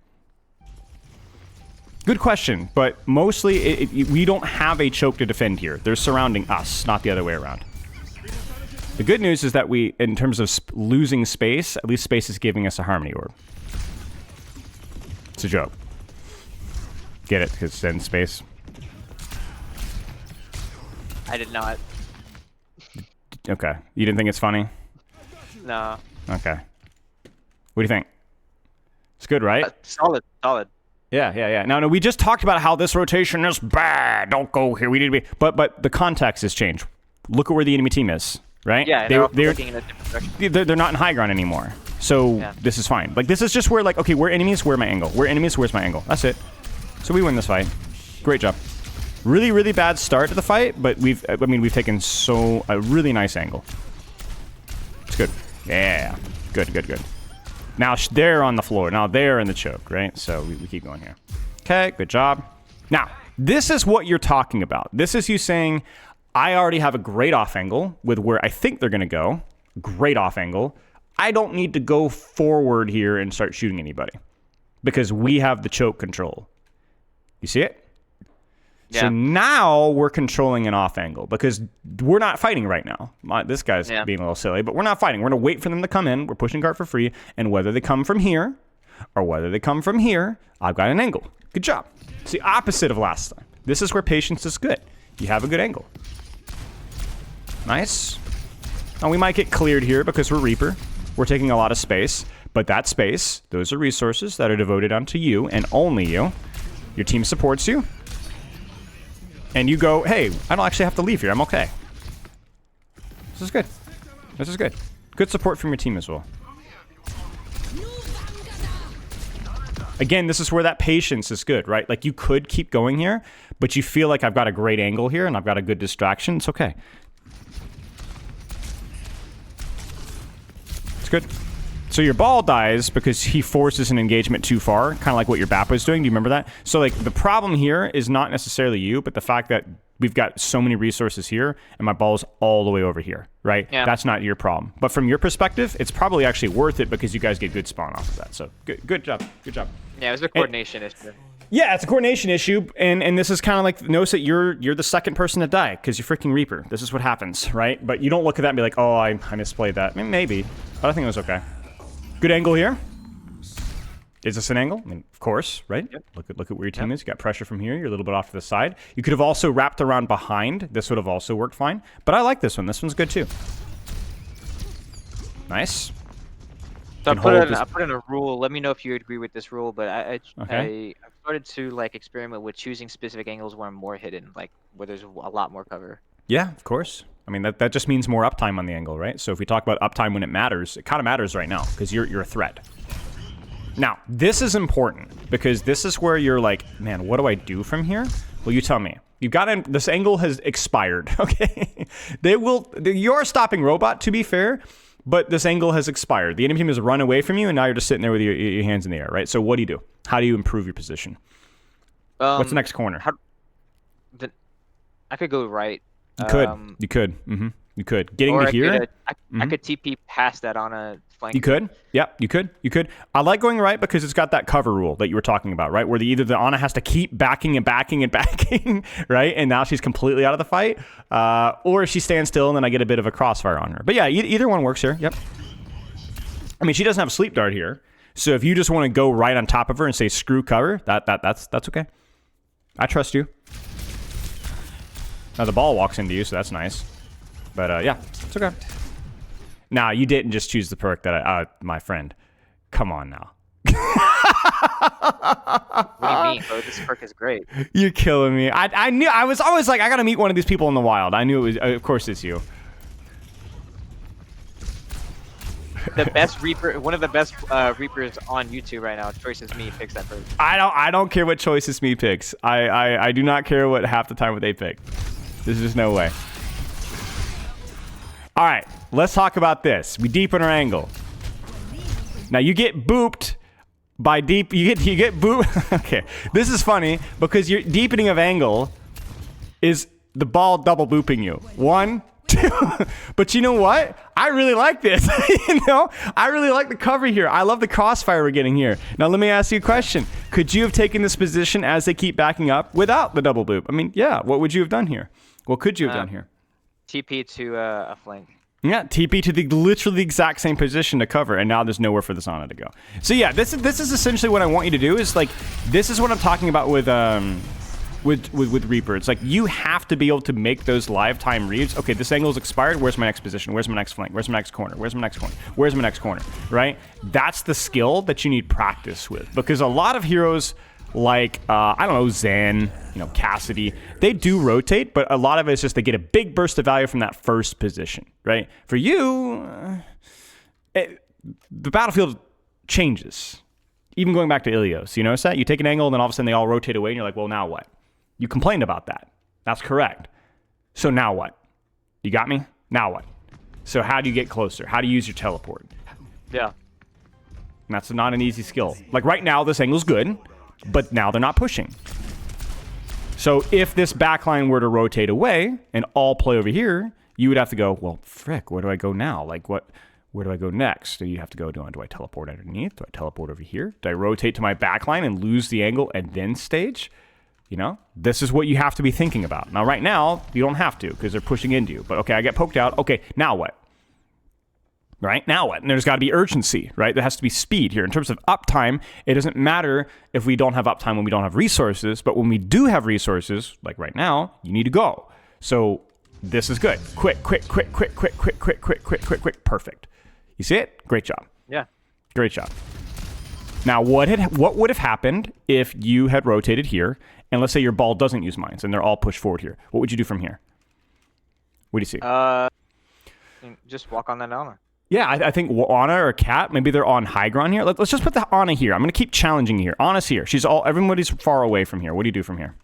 Good question, but mostly we don't have a choke to defend here. They're surrounding us, not the other way around. The good news is that in terms of losing space, at least space is giving us a Harmony Orb. It's a joke. Get it, because it's in space. I did not. Okay. You didn't think it's funny? No. Okay. What do you think? It's good, right? Solid. Yeah. No, we just talked about how this rotation is bad. Don't go here. We need to be. But the context has changed. Look at where the enemy team is, right? Yeah, they're looking in a different direction. They're not in high ground anymore. So this is fine. Like, this is just where, like, okay, we're enemies, where's my angle? We're enemies, where's my angle? That's it. So we win this fight. Great job. Really, really bad start to the fight, but we've taken a really nice angle. It's good. Yeah. Good. Now they're on the floor. Now they're in the choke, right? So we keep going here. Okay, good job. Now, this is what you're talking about. This is you saying, I already have a great off angle with where I think they're going to go. Great off angle. I don't need to go forward here and start shooting anybody because we have the choke control. You see it? Yeah. So now we're controlling an off angle because we're not fighting right now. This guy's being a little silly, but we're not fighting. We're going to wait for them to come in. We're pushing guard for free. And whether they come from here or whether they come from here, I've got an angle. Good job. It's the opposite of last time. This is where patience is good. You have a good angle. Nice. Now we might get cleared here because we're Reaper. We're taking a lot of space. But that space, those are resources that are devoted onto you and only you. Your team supports you. And you go, hey, I don't actually have to leave here. I'm okay. This is good. This is good. Good support from your team as well. Again, this is where that patience is good, right? Like, you could keep going here, but you feel like I've got a great angle here and I've got a good distraction. It's okay. It's good. So your ball dies because he forces an engagement too far, kind of like what your BAP was doing. Do you remember that? So, like, the problem here is not necessarily you, but the fact that we've got so many resources here and my ball's all the way over here, right? Yeah. That's not your problem. But from your perspective, it's probably actually worth it because you guys get good spawn off of that. So good job. Good job. Yeah, it was a coordination issue. Yeah, it's a coordination issue, and this is kind of like, notice that you're the second person to die because you're freaking Reaper. This is what happens, right? But you don't look at that and be like, oh, I misplayed that. I mean, maybe, but I think it was okay. Good angle here. Is this an angle? I mean, of course, right? Yep. Look at where your team is. You got pressure from here. You're a little bit off to the side. You could have also wrapped around behind. This would have also worked fine. But I like this one. This one's good too. Nice. So I put in a rule. Let me know if you agree with this rule. But I started to, like, experiment with choosing specific angles where I'm more hidden, like where there's a lot more cover. Yeah, of course. I mean, that just means more uptime on the angle, right? So if we talk about uptime when it matters, it kind of matters right now because you're a threat. Now, this is important because this is where you're like, man, what do I do from here? Well, you tell me. You've got this angle has expired, okay? You're a stopping robot, to be fair, but this angle has expired. The enemy team has run away from you, and now you're just sitting there with your hands in the air, right? So what do? How do you improve your position? What's the next corner? I could go right. You could. Mm-hmm. You could. Getting to here. I could TP past that on a flank. You could. Yep. You could. I like going right because it's got that cover rule that you were talking about, right? Where either the Ana has to keep backing, right? And now she's completely out of the fight, or she stands still and then I get a bit of a crossfire on her. But yeah, either one works here. Yep. I mean, she doesn't have a sleep dart here, so if you just want to go right on top of her and say screw cover, that's okay. I trust you. Now the ball walks into you, so that's nice. But yeah, it's okay. Now, you didn't just choose the perk that my friend. Come on now. What do you mean, bro? This perk is great. You're killing me. I knew. I was always like, I gotta meet one of these people in the wild. I knew it was. Of course, it's you. The best Reaper, one of the best Reapers on YouTube right now. Choices Me picks that perk. I don't care what Choices Me picks. I do not care what half the time what they pick. There's just no way. All right, let's talk about this. We deepen our angle. Now you get booped by deep. You get booped. Okay, this is funny because your deepening of angle is the ball double booping you. 1, 2. But you know what? I really like this. I really like the cover here. I love the crossfire we're getting here. Now let me ask you a question. Could you have taken this position as they keep backing up without the double boop? I mean, yeah. What would you have done here? What could you have done here? TP to a flank. Yeah, TP to literally the exact same position to cover, and now there's nowhere for this Ana to go. So yeah, this is essentially what I want you to do. Is like, this is what I'm talking about with Reaper. It's like you have to be able to make those live time reads. Okay, this angle is expired. Where's my next position? Where's my next flank? Where's my next corner? Where's my next corner? Where's my next corner? Right? That's the skill that you need practice with, because a lot of heroes like, I don't know, Zen, Cassidy. They do rotate, but a lot of it is just they get a big burst of value from that first position, right? For you, the battlefield changes. Even going back to Ilios, you notice that? You take an angle and then all of a sudden they all rotate away and you're like, well, now what? You complained about that. That's correct. So now what? You got me? Now what? So how do you get closer? How do you use your teleport? Yeah. And that's not an easy skill. Like right now, this angle's good, but now they're not pushing. So if this backline were to rotate away and all play over here, you would have to go, well, frick, where do I go now? Like what? Where do I go next? Do you have to go, do I teleport underneath? Do I teleport over here? Do I rotate to my backline and lose the angle and then stage? This is what you have to be thinking about. Now, right now, you don't have to because they're pushing into you. But okay, I get poked out. Okay, now what? Right? Now what? And there's got to be urgency, right? There has to be speed here. In terms of uptime, it doesn't matter if we don't have uptime when we don't have resources. But when we do have resources, like right now, you need to go. So this is good. Quick. Perfect. You see it? Great job. Yeah. Great job. Now, what would have happened if you had rotated here, and let's say your ball doesn't use mines, and they're all pushed forward here? What would you do from here? What do you see? Just walk on that Ana. Yeah, I think Ana or Cat, maybe they're on high ground here. Let's just put the Ana here. I'm going to keep challenging you here. Ana's here. Everybody's far away from here. What do you do from here?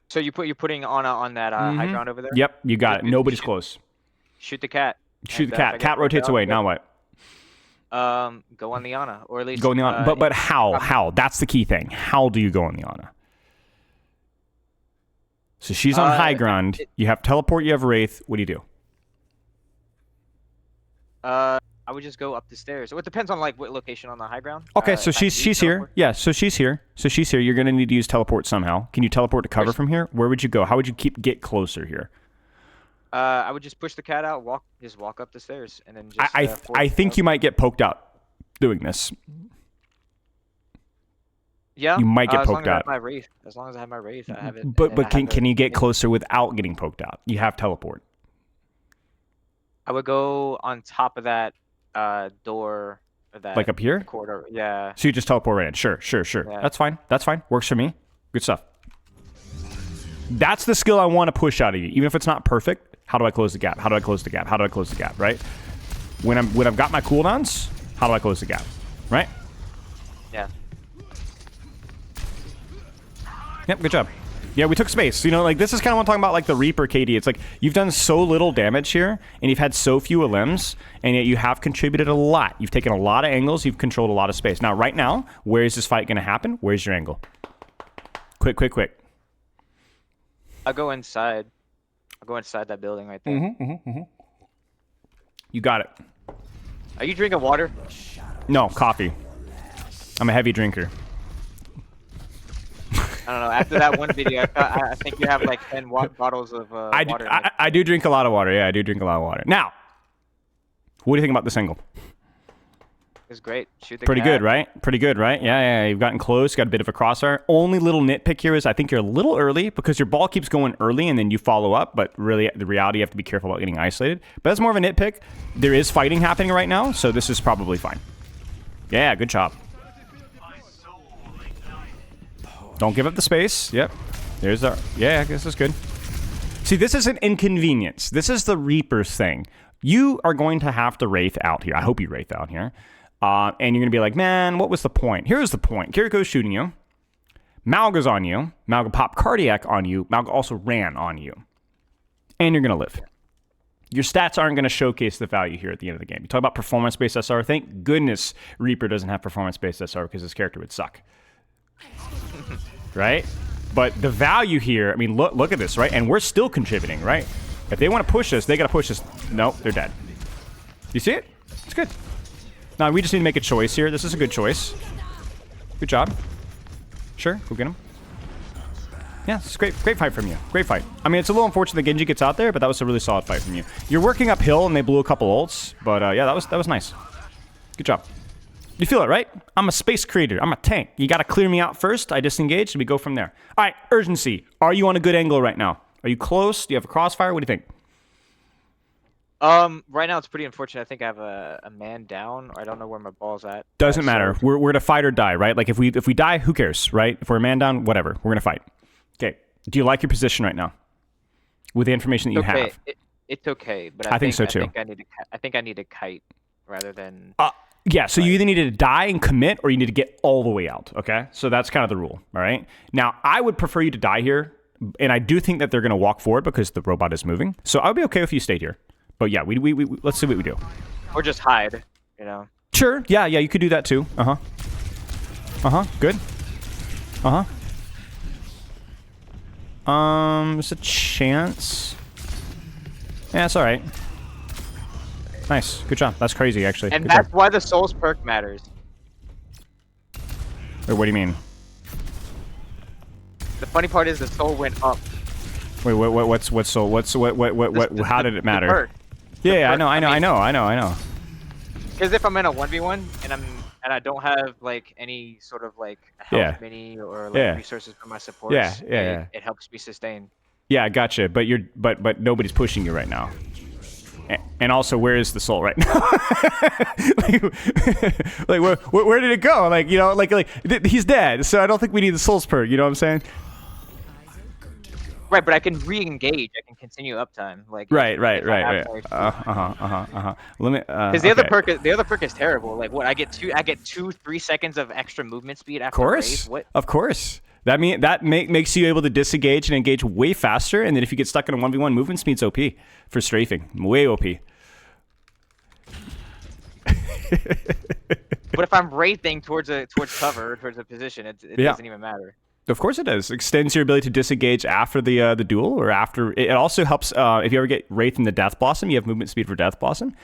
So you're putting Ana on that high ground over there? Yep, you got it. Nobody's close. Shoot the cat. Shoot the cat. Cat rotates away. Now what? Go on the Ana, or at least go on the Ana. But how? How? That's the key thing. How do you go on the Ana? So she's on high ground. You have teleport. You have wraith. What do you do? I would just go up the stairs. So it depends on like what location on the high ground. Okay, so she's here. Yeah, so she's here. You're gonna need to use teleport somehow. Can you teleport to cover from here? Where would you go? How would you get closer here? I would just push the cat out, walk up the stairs, and then just. I think you might get poked out doing this. Yeah, you might get poked out. As long as I have my wraith, I have it. But can you get closer without getting poked out? You have teleport. I would go on top of that door. That like up here? Corridor. Yeah. So you just teleport right in. Sure. Yeah. That's fine. Works for me. Good stuff. That's the skill I want to push out of you, even if it's not perfect. How do I close the gap? Right? When I've got my cooldowns, how do I close the gap? Right? Yeah. Yep, good job. Yeah, we took space. This is kind of what I'm talking about, like the Reaper KD. It's like you've done so little damage here, and you've had so few limbs, and yet you have contributed a lot. You've taken a lot of angles. You've controlled a lot of space. Now, right now, where is this fight going to happen? Where's your angle? Quick. I'll go inside. I'll go inside that building right there. You got it. Are you drinking water? No, coffee. I'm a heavy drinker. I don't know. After that one video, I think you have like 10 bottles of water. I do drink a lot of water. Yeah, I do drink a lot of water. Now, what do you think about this angle? It's great. Shoot the Pretty cat. good, right? Pretty good, right? Yeah. You've gotten close. Got a bit of a crosshair. Only little nitpick here is I think you're a little early because your ball keeps going early and then you follow up. But really, the reality, you have to be careful about getting isolated. But that's more of a nitpick. There is fighting happening right now, so this is probably fine. Yeah, good job. Don't give up the space. Yep. There's our... Yeah, this is good. See, this is an inconvenience. This is the Reaper's thing. You are going to have to Wraith out here. I hope you Wraith out here. And you're going to be like, man, what was the point? Here's the point. Kiriko's shooting you. Malga's on you. Malga popped Cardiac on you. Malga also ran on you. And you're going to live. Your stats aren't going to showcase the value here at the end of the game. You talk about performance-based SR. Thank goodness Reaper doesn't have performance-based SR because his character would suck. Right? But the value here, I mean, look at this, right? And we're still contributing, right? If they want to push us, they got to push us. Nope, they're dead. You see it? It's good. Now, we just need to make a choice here. This is a good choice. Good job. Sure, go get him. Yeah, it's a great fight from you. Great fight. I mean, it's a little unfortunate that Genji gets out there, but that was a really solid fight from you. You're working uphill, and they blew a couple ults, but yeah, that was nice. Good job. You feel it, right? I'm a space creator. I'm a tank. You got to clear me out first. I disengage, and we go from there. All right, urgency. Are you on a good angle right now? Are you close? Do you have a crossfire? What do you think? Right now it's pretty unfortunate. I think I have a man down, or I don't know where my ball's at. Doesn't matter. So We're to fight or die, right? Like if we die, who cares, right? If we're a man down, whatever. We're gonna fight. Okay. Do you like your position right now with the information that you okay. have? It's okay, but I think so too. I think I need to kite rather than. Yeah, so you either need to die and commit or you need to get all the way out, okay? So that's kind of the rule, all right? Now, I would prefer you to die here, and I do think that they're going to walk forward because the robot is moving. So I would be okay if you stayed here. But yeah, we let's see what we do. Or just hide, you know? Sure, yeah, you could do that too. Uh-huh. Uh-huh, good. Uh-huh. There's a chance. Yeah, it's all right. Nice. Good job. That's crazy, actually. And Good that's job. why the Souls perk matters. Wait, what do you mean? The funny part is the soul went up. Wait, what's so what how did it matter? Perk. Yeah, I know. Because if I'm in a 1v1 and I don't have like any sort of like health mini or like resources for my supports, it helps me sustain. Yeah, I gotcha. But nobody's pushing you right now. And also, where is the soul right now? Where did it go? Like, you know, he's dead. So I don't think we need the souls perk. You know what I'm saying? Right, but I can re-engage. I can continue uptime. Like right. Let me. Because the other perk is terrible. Like what? I get 2-3 seconds of extra movement speed after raid. What? Of course. That makes you able to disengage and engage way faster, and then if you get stuck in a 1v1, movement speed's OP for strafing. Way OP. But if I'm wraithing towards cover, towards a position, it doesn't even matter. Of course it does. Extends your ability to disengage after the duel, or after. It also helps if you ever get wraith in the Death Blossom. You have movement speed for Death Blossom.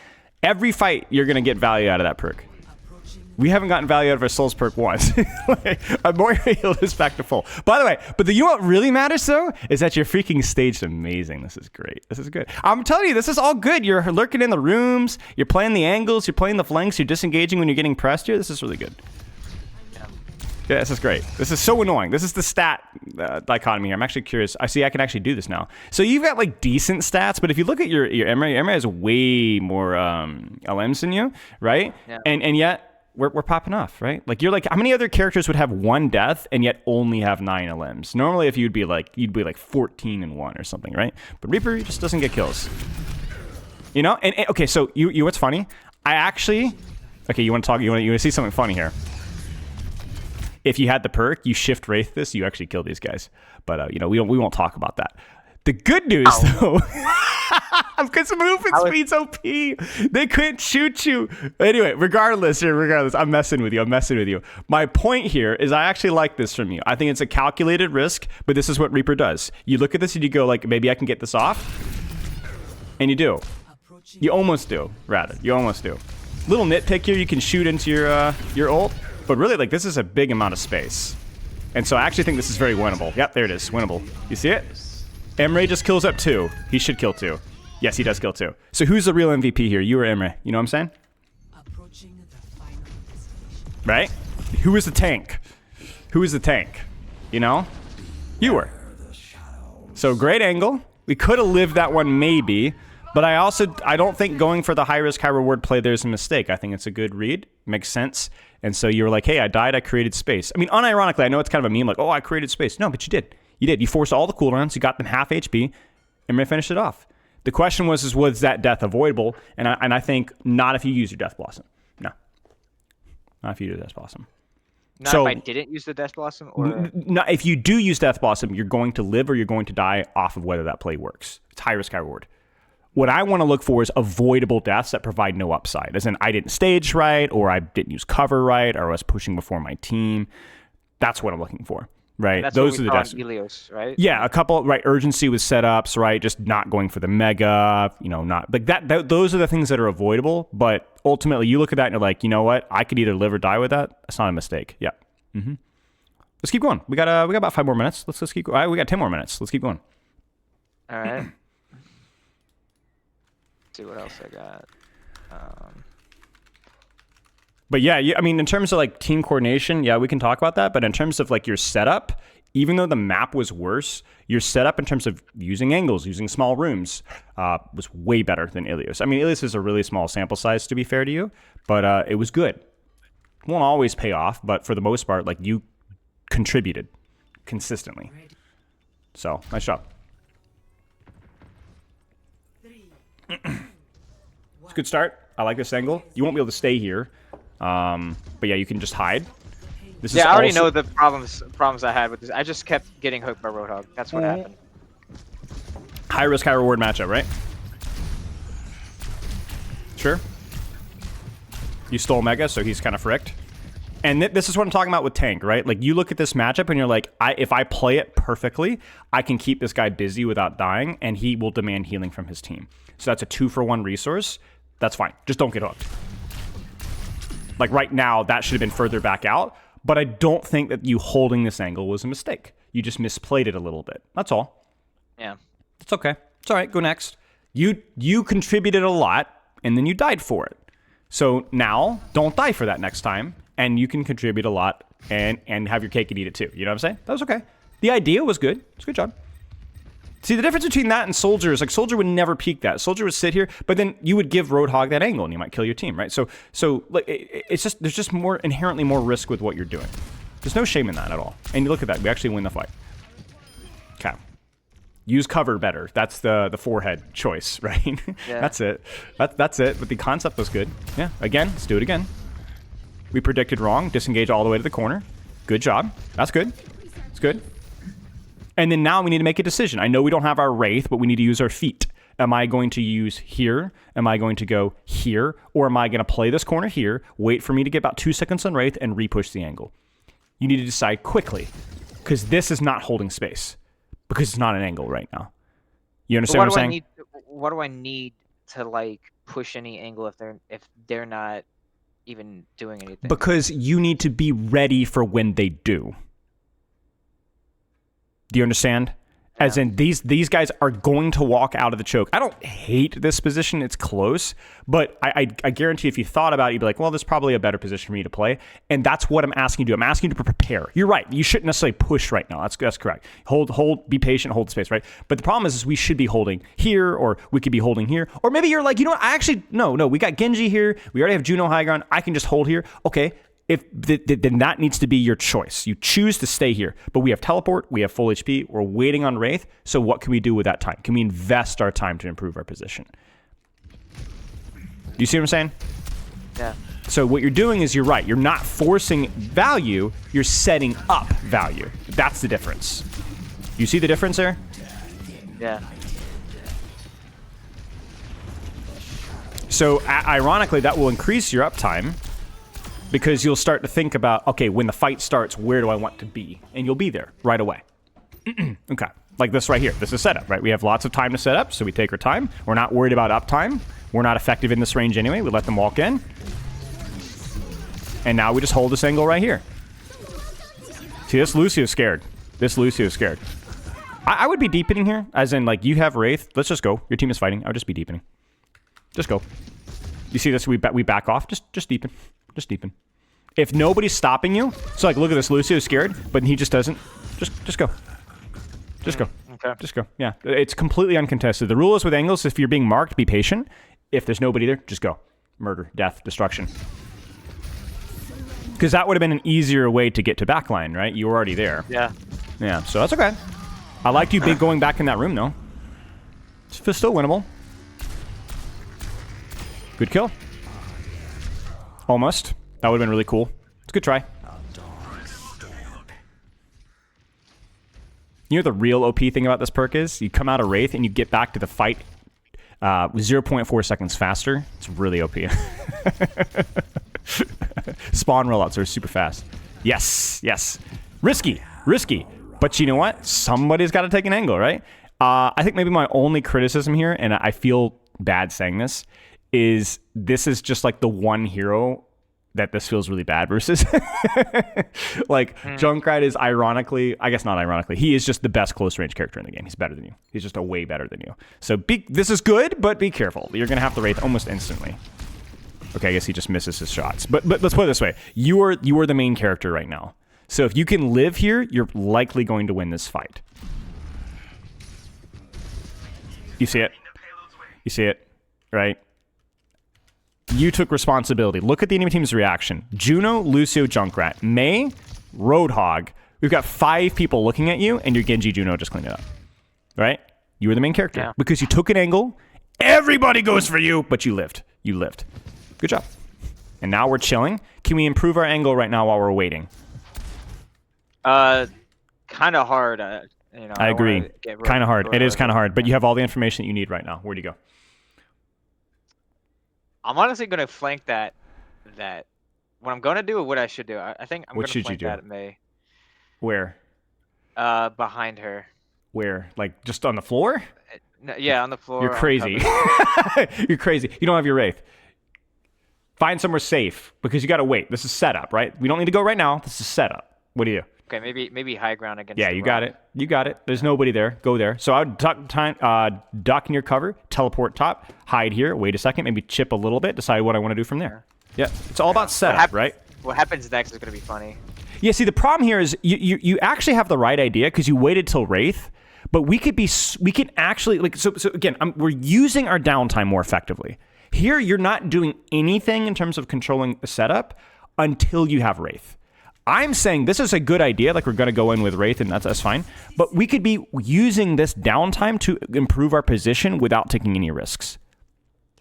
Every fight, you're gonna get value out of that perk. We haven't gotten value out of our souls perk once. I'm more healed is back to full. By the way, you know what really matters though is that your freaking staged amazing. This is great. This is good. I'm telling you, this is all good. You're lurking in the rooms. You're playing the angles. You're playing the flanks. You're disengaging when you're getting pressed here. This is really good. Yeah, this is great. This is so annoying. This is the stat dichotomy here. I'm actually curious. I see I can actually do this now. So you've got like decent stats, but if you look at your Emre has way more LMs than you, right? Yeah. And yet we're popping off, right? Like you're like, how many other characters would have 1 death and yet only have 9 LMs? Normally, if you'd be like 14 and 1 or something, right? But Reaper just doesn't get kills. You know? And okay, so you what's funny? I actually, okay, you want to see something funny here? If you had the perk, you shift wraith this, you actually kill these guys. But you know, we won't talk about that. The good news though, because movement speed's OP, they couldn't shoot you. Anyway, regardless, I'm messing with you. My point here is I actually like this from you. I think it's a calculated risk, but this is what Reaper does. You look at this and you go like, maybe I can get this off, and you do. You almost do, rather. You almost do. Little nitpick here, you can shoot into your ult, but really like this is a big amount of space. And so I actually think this is very winnable. Yep, there it is, winnable. You see it? Emre just kills up 2. He should kill 2. Yes, he does kill 2. So who's the real MVP here? You or Emre? You know what I'm saying? Right? Who is the tank? Who is the tank? You know? You were. So great angle. We could have lived that one maybe, but I don't think going for the high risk, high reward play there's a mistake. I think it's a good read. Makes sense. And so you were like, hey, I died, I created space. I mean, unironically, I know it's kind of a meme, like, oh, I created space. No, but you did. You did. You forced all the cooldowns. You got them half HP, and finished it off. The question was that death avoidable? And I think not if you use your Death Blossom. No. Not if you do Death Blossom. Not if I didn't use the Death Blossom? Or not if you do use Death Blossom, you're going to live or you're going to die off of whether that play works. It's high risk, high reward. What I want to look for is avoidable deaths that provide no upside. As in, I didn't stage right, or I didn't use cover right, or I was pushing before my team. That's what I'm looking for. Right, that's those are the deaths. Helios, right? Yeah, a couple. Right, urgency with setups. Right, just not going for the mega. You know, not like that. Those are the things that are avoidable. But ultimately, you look at that and you're like, you know what? I could either live or die with that. That's not a mistake. Yeah. Mm-hmm. Let's keep going. We got about 5 more minutes. Let's keep going. We got 10 more minutes. Let's keep going. All right. Let's see what else I got. But yeah, I mean, in terms of like team coordination, yeah, we can talk about that. But in terms of like your setup, even though the map was worse, your setup in terms of using angles, using small rooms, was way better than Ilios. I mean, Ilios is a really small sample size, to be fair to you, but it was good. Won't always pay off, but for the most part, like, you contributed consistently. So, nice job. It's a good start. I like this angle. You won't be able to stay here. But yeah, you can just hide. This is I already also know the problems I had with this. I just kept getting hooked by Roadhog. That's what happened. High risk, high reward matchup, right? Sure. You stole Mega, so he's kind of fricked. And this is what I'm talking about with tank, right? Like, you look at this matchup and you're like, if I play it perfectly, I can keep this guy busy without dying, and he will demand healing from his team. So that's a 2-for-1 resource. That's fine. Just don't get hooked. Like, right now, that should have been further back out, but I don't think that you holding this angle was a mistake. You just misplayed it a little bit. That's all. Yeah. It's okay. It's all right. Go next. You contributed a lot, and then you died for it. So now, don't die for that next time, and you can contribute a lot and have your cake and eat it too. You know what I'm saying? That was okay. The idea was good. It's a good job. See, the difference between that and Soldier is, like, Soldier would never peek that. Soldier would sit here, but then you would give Roadhog that angle, and you might kill your team, right? So like, it's just, there's just inherently more risk with what you're doing. There's no shame in that at all. And you look at that. We actually win the fight. Okay. Use cover better. That's the forehead choice, right? Yeah. That's it. That's it. But the concept was good. Yeah. Again, let's do it again. We predicted wrong. Disengage all the way to the corner. Good job. That's good. It's good. And then now we need to make a decision. I know we don't have our Wraith, but we need to use our feet. Am I going to use here? Am I going to go here? Or am I going to play this corner here, wait for me to get about 2 seconds on Wraith, and re-push the angle? You need to decide quickly, because this is not holding space, because it's not an angle right now. You understand what I'm saying? What do I need to, like, push any angle if they're not even doing anything? Because you need to be ready for when they do. Do you understand? Yeah. As in, these guys are going to walk out of the choke. I don't hate this position. It's close. But I guarantee if you thought about it, you'd be like, well, there's probably a better position for me to play. And that's what I'm asking you to do. I'm asking you to prepare. You're right. You shouldn't necessarily push right now. That's correct. Hold, be patient, hold the space, right? But the problem is we should be holding here, or we could be holding here. Or maybe you're like, you know what? No, we got Genji here. We already have Juno high ground. I can just hold here. Okay. Then that needs to be your choice. You choose to stay here. But we have teleport, we have full HP, we're waiting on Wraith, so what can we do with that time? Can we invest our time to improve our position? Do you see what I'm saying? Yeah. So what you're doing is, you're right. You're not forcing value, you're setting up value. That's the difference. You see the difference there? Yeah. So ironically, that will increase your uptime, because you'll start to think about, okay, when the fight starts, where do I want to be? And you'll be there right away. Okay, like this right here. This is setup, right? We have lots of time to set up, so we take our time. We're not worried about uptime. We're not effective in this range anyway. We let them walk in. And now we just hold this angle right here. See, this Lucio's scared. I would be deepening here, as in, like, you have Wraith. Let's just go. Your team is fighting. I would just be deepening. Just go. You see this? We back off. Just deepen. Just deepen. If nobody's stopping you, so, like, look at this. Lucio's scared, but he just doesn't. Just go. Just go. Okay. Just go. Yeah. It's completely uncontested. The rule is with angles, if you're being marked, be patient. If there's nobody there, just go. Murder, death, destruction. Because that would have been an easier way to get to backline, right? You were already there. Yeah. Yeah, so that's okay. I liked you going back in that room, though. It's still winnable. Good kill. Almost. That would have been really cool. It's a good try. You know the real OP thing about this perk is? You come out of Wraith and you get back to the fight 0.4 seconds faster. It's really OP. Spawn rollouts are super fast. Yes. Risky. But you know what? Somebody's got to take an angle, right? I think maybe my only criticism here, and I feel bad saying this is just like the one hero that this feels really bad versus. Like, Junkrat is ironically, I guess not ironically, he is just the best close range character in the game. He's better than you. He's just a way better than you. So this is good, but be careful. You're going to have to Wraith almost instantly. Okay, I guess he just misses his shots. But let's put it this way. You are the main character right now. So if you can live here, you're likely going to win this fight. You see it? You see it, right? You took responsibility. Look at the enemy team's reaction. Juno, Lucio, Junkrat, Mei, Roadhog. We've got 5 people looking at you, and your Genji Juno just cleaned it up. Right? You were the main character. Yeah. Because you took an angle. Everybody goes for you, but you lived. You lived. Good job. And now we're chilling. Can we improve our angle right now while we're waiting? Kind of hard. I agree. Kind of hard. It is kind of hard, but you have all the information that you need right now. Where'd you go? I'm honestly gonna flank that. What I'm gonna do, or what I should do. I think I'm What gonna should flank you do? that Mei. Where? Behind her. Where? Like just on the floor? No, yeah, on the floor. You're crazy. You're crazy. You don't have your Wraith. Find somewhere safe because you got to wait. This is setup, right? We don't need to go right now. This is setup. What do you? Okay, maybe high ground against. Yeah, the you rock. got it. You got it. There's nobody there. Go there. So I would duck in your cover, teleport top, hide here. Wait a second, maybe chip a little bit. Decide what I want to do from there. Yeah, it's all about setup, right? What happens next is gonna be funny. Yeah. See, the problem here is you actually have the right idea because you waited till Wraith. But we can actually like so again. We're using our downtime more effectively. Here, you're not doing anything in terms of controlling the setup until you have Wraith. I'm saying this is a good idea. Like we're going to go in with Wraith, and that's fine. But we could be using this downtime to improve our position without taking any risks.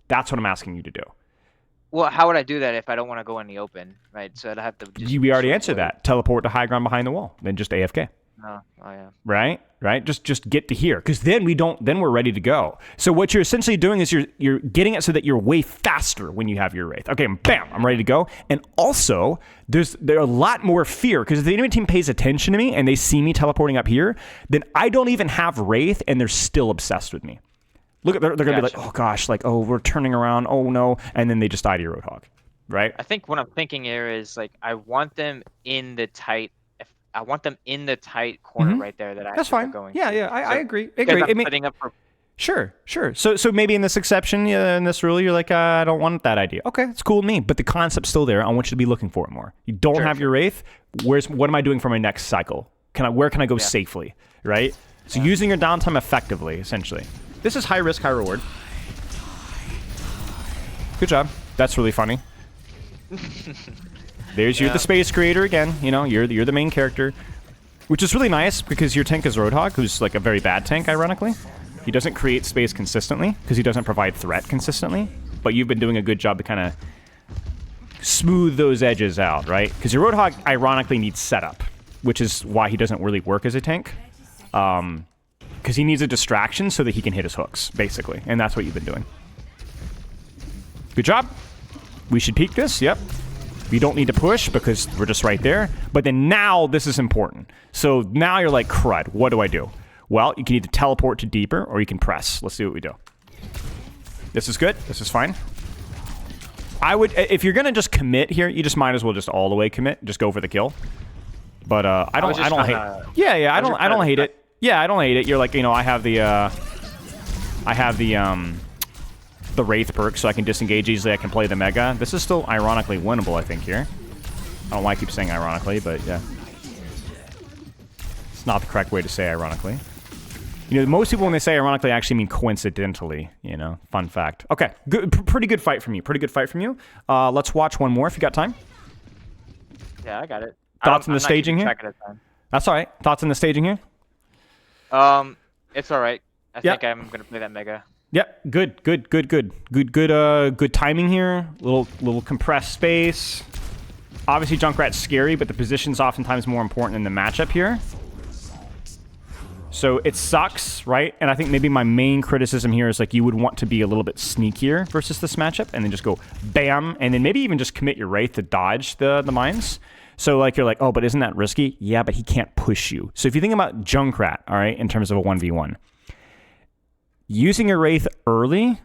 That's what I'm asking you to do. Well, how would I do that if I don't want to go in the open, right? So I'd have to. We already answered that. Teleport to high ground behind the wall, then just AFK. Oh yeah. Right. Just get to here, because then we're ready to go. So what you're essentially doing is you're getting it so that you're way faster when you have your Wraith. Okay, bam, I'm ready to go. And also there's a lot more fear, because if the enemy team pays attention to me and they see me teleporting up here, then I don't even have Wraith and they're still obsessed with me. Look, they're gonna be like, oh gosh, like, oh, we're turning around, oh no, and then they just die to your Roadhog, right? I think what I'm thinking here is like I want them in the tight. I want them in the tight corner right there. That's fine. Going. Yeah, I agree. I'm setting up for. Sure. So maybe in this exception, in this rule, you're like, I don't want that idea. Okay, it's cool with me, but the concept's still there. I want you to be looking for it more. You don't have your Wraith. What am I doing for my next cycle? Where can I go safely, right? So using your downtime effectively, essentially. This is high risk, high reward. Good job. That's really funny. There's you're the space creator again. You know, you're the main character, which is really nice because your tank is Roadhog, who's like a very bad tank, ironically. He doesn't create space consistently because he doesn't provide threat consistently. But you've been doing a good job to kind of smooth those edges out, right? Because your Roadhog ironically needs setup, which is why he doesn't really work as a tank. Because he needs a distraction so that he can hit his hooks, basically, and that's what you've been doing. Good job. We should peek this. Yep. You don't need to push because we're just right there. But then now this is important. So now you're like, crud, what do I do? Well, you can either teleport to deeper or you can press. Let's see what we do. This is good. This is fine. I would, if you're going to just commit here, you just might as well just all the way commit. Just go for the kill. But I don't hate. Yeah, I don't hate it. Yeah, I don't hate it. You're like, you know, I have the Wraith perk, so I can disengage easily. I can play the Mega. This is still ironically winnable, I think, here. I don't know why I keep saying ironically, but yeah. It's not the correct way to say ironically. You know, most people when they say ironically actually mean coincidentally, you know. Fun fact. Okay, good, pretty good fight from you. Pretty good fight from you. Let's watch one more if you got time. Yeah, I got it. Thoughts on the staging here? That's all right. Thoughts on the staging here? It's all right. I think I'm going to play that Mega. Yep, good timing here. Little compressed space. Obviously, Junkrat's scary, but the position's oftentimes more important than the matchup here. So it sucks, right? And I think maybe my main criticism here is like you would want to be a little bit sneakier versus this matchup, and then just go bam, and then maybe even just commit your Wraith to dodge the mines. So like you're like, oh, but isn't that risky? Yeah, but he can't push you. So if you think about Junkrat, all right, in terms of a 1v1. Using your Wraith early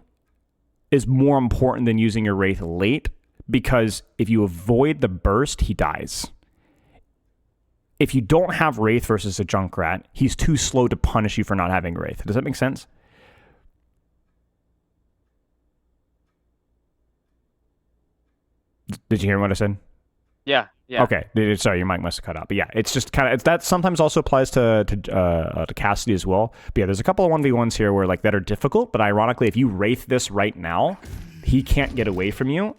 is more important than using your Wraith late, because if you avoid the burst, he dies. If you don't have Wraith versus a Junkrat, he's too slow to punish you for not having Wraith. Does that make sense? Did you hear what I said? Yeah, yeah. Okay, sorry, your mic must have cut out. But yeah, it's just kind of that sometimes also applies to Cassidy as well. But yeah, there's a couple of 1v1s here where like that are difficult. But ironically, if you wraith this right now, he can't get away from you,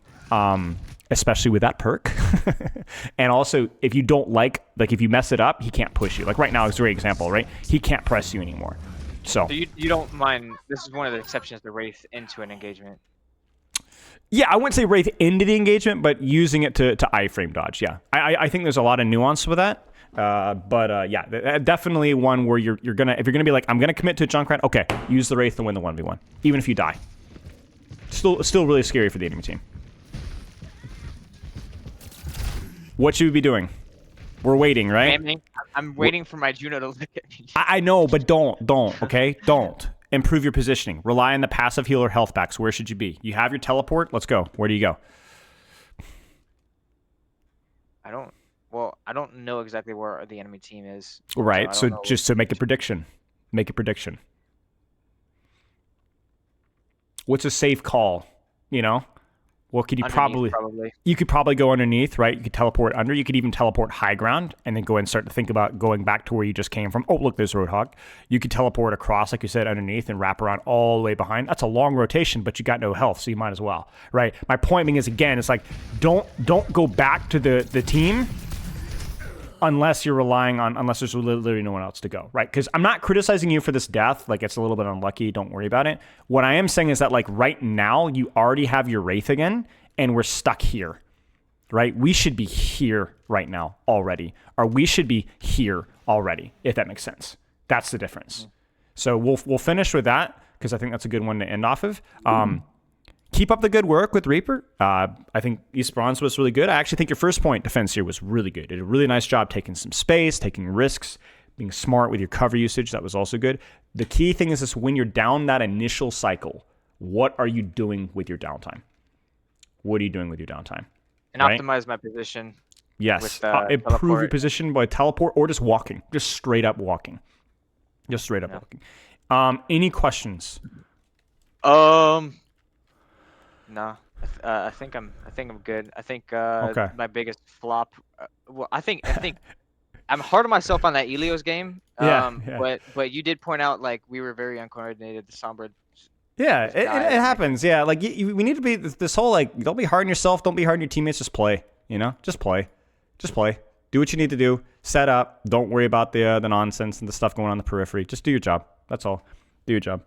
especially with that perk. And also, if you don't like if you mess it up, he can't push you. Like right now, it's a great example, right? He can't press you anymore. So So you don't mind? This is one of the exceptions to Wraith into an engagement. yeah, I wouldn't say wraith into the engagement, but using it to iframe dodge. Yeah, I think there's a lot of nuance with that. But yeah, definitely one where you're gonna if you're gonna be like I'm gonna commit to a Junkrat. Okay, use the wraith to win the 1v1, even if you die. Still really scary for the enemy team. What should we be doing? We're waiting, right? I'm waiting for my Juno to look at me. I know, but don't, okay? Don't. Improve your positioning. Rely on the passive healer health backs. Where should you be? You have your teleport? Let's go. Where do you go? I don't know exactly where the enemy team is. Right, so just to make a prediction. Make a prediction. What's a safe call, you know? What could you probably you could probably go underneath, right? You could teleport under. You could even teleport high ground and then go and start to think about going back to where you just came from. Oh, look, there's Roadhog. You could teleport across, like you said, underneath and wrap around all the way behind. That's a long rotation, but you got no health, so you might as well, right? My point being is, again, it's like don't go back to the team unless you're relying on, unless there's literally no one else to go, right? Because I'm not criticizing you for this death. Like, it's a little bit unlucky. Don't worry about it. What I am saying is that, like, right now, you already have your Wraith again, and we're stuck here, right? We should be here right now already, or we should be here already, if that makes sense. That's the difference. So we'll finish with that, because I think that's a good one to end off of. Keep up the good work with Reaper. I think East Bronze was really good. I actually think your first point defense here was really good. Did a really nice job taking some space, taking risks, being smart with your cover usage. That was also good. The key thing is this: when you're down that initial cycle, what are you doing with your downtime? What are you doing with your downtime? And optimize my position. Yes. Improve your position by teleport or just walking. Just straight up walking. Just straight up walking. Any questions? No, I think I'm good. I think Okay. my biggest flop. Well, I think I'm hard on myself on that Elios game. Yeah. But you did point out like we were very uncoordinated. The Sombra. Yeah, it happens. Yeah, like we need to be this whole like don't be hard on yourself, don't be hard on your teammates. Just play. You know, just play. Do what you need to do. Set up. Don't worry about the nonsense and the stuff going on in the periphery. Just do your job. That's all. Do your job.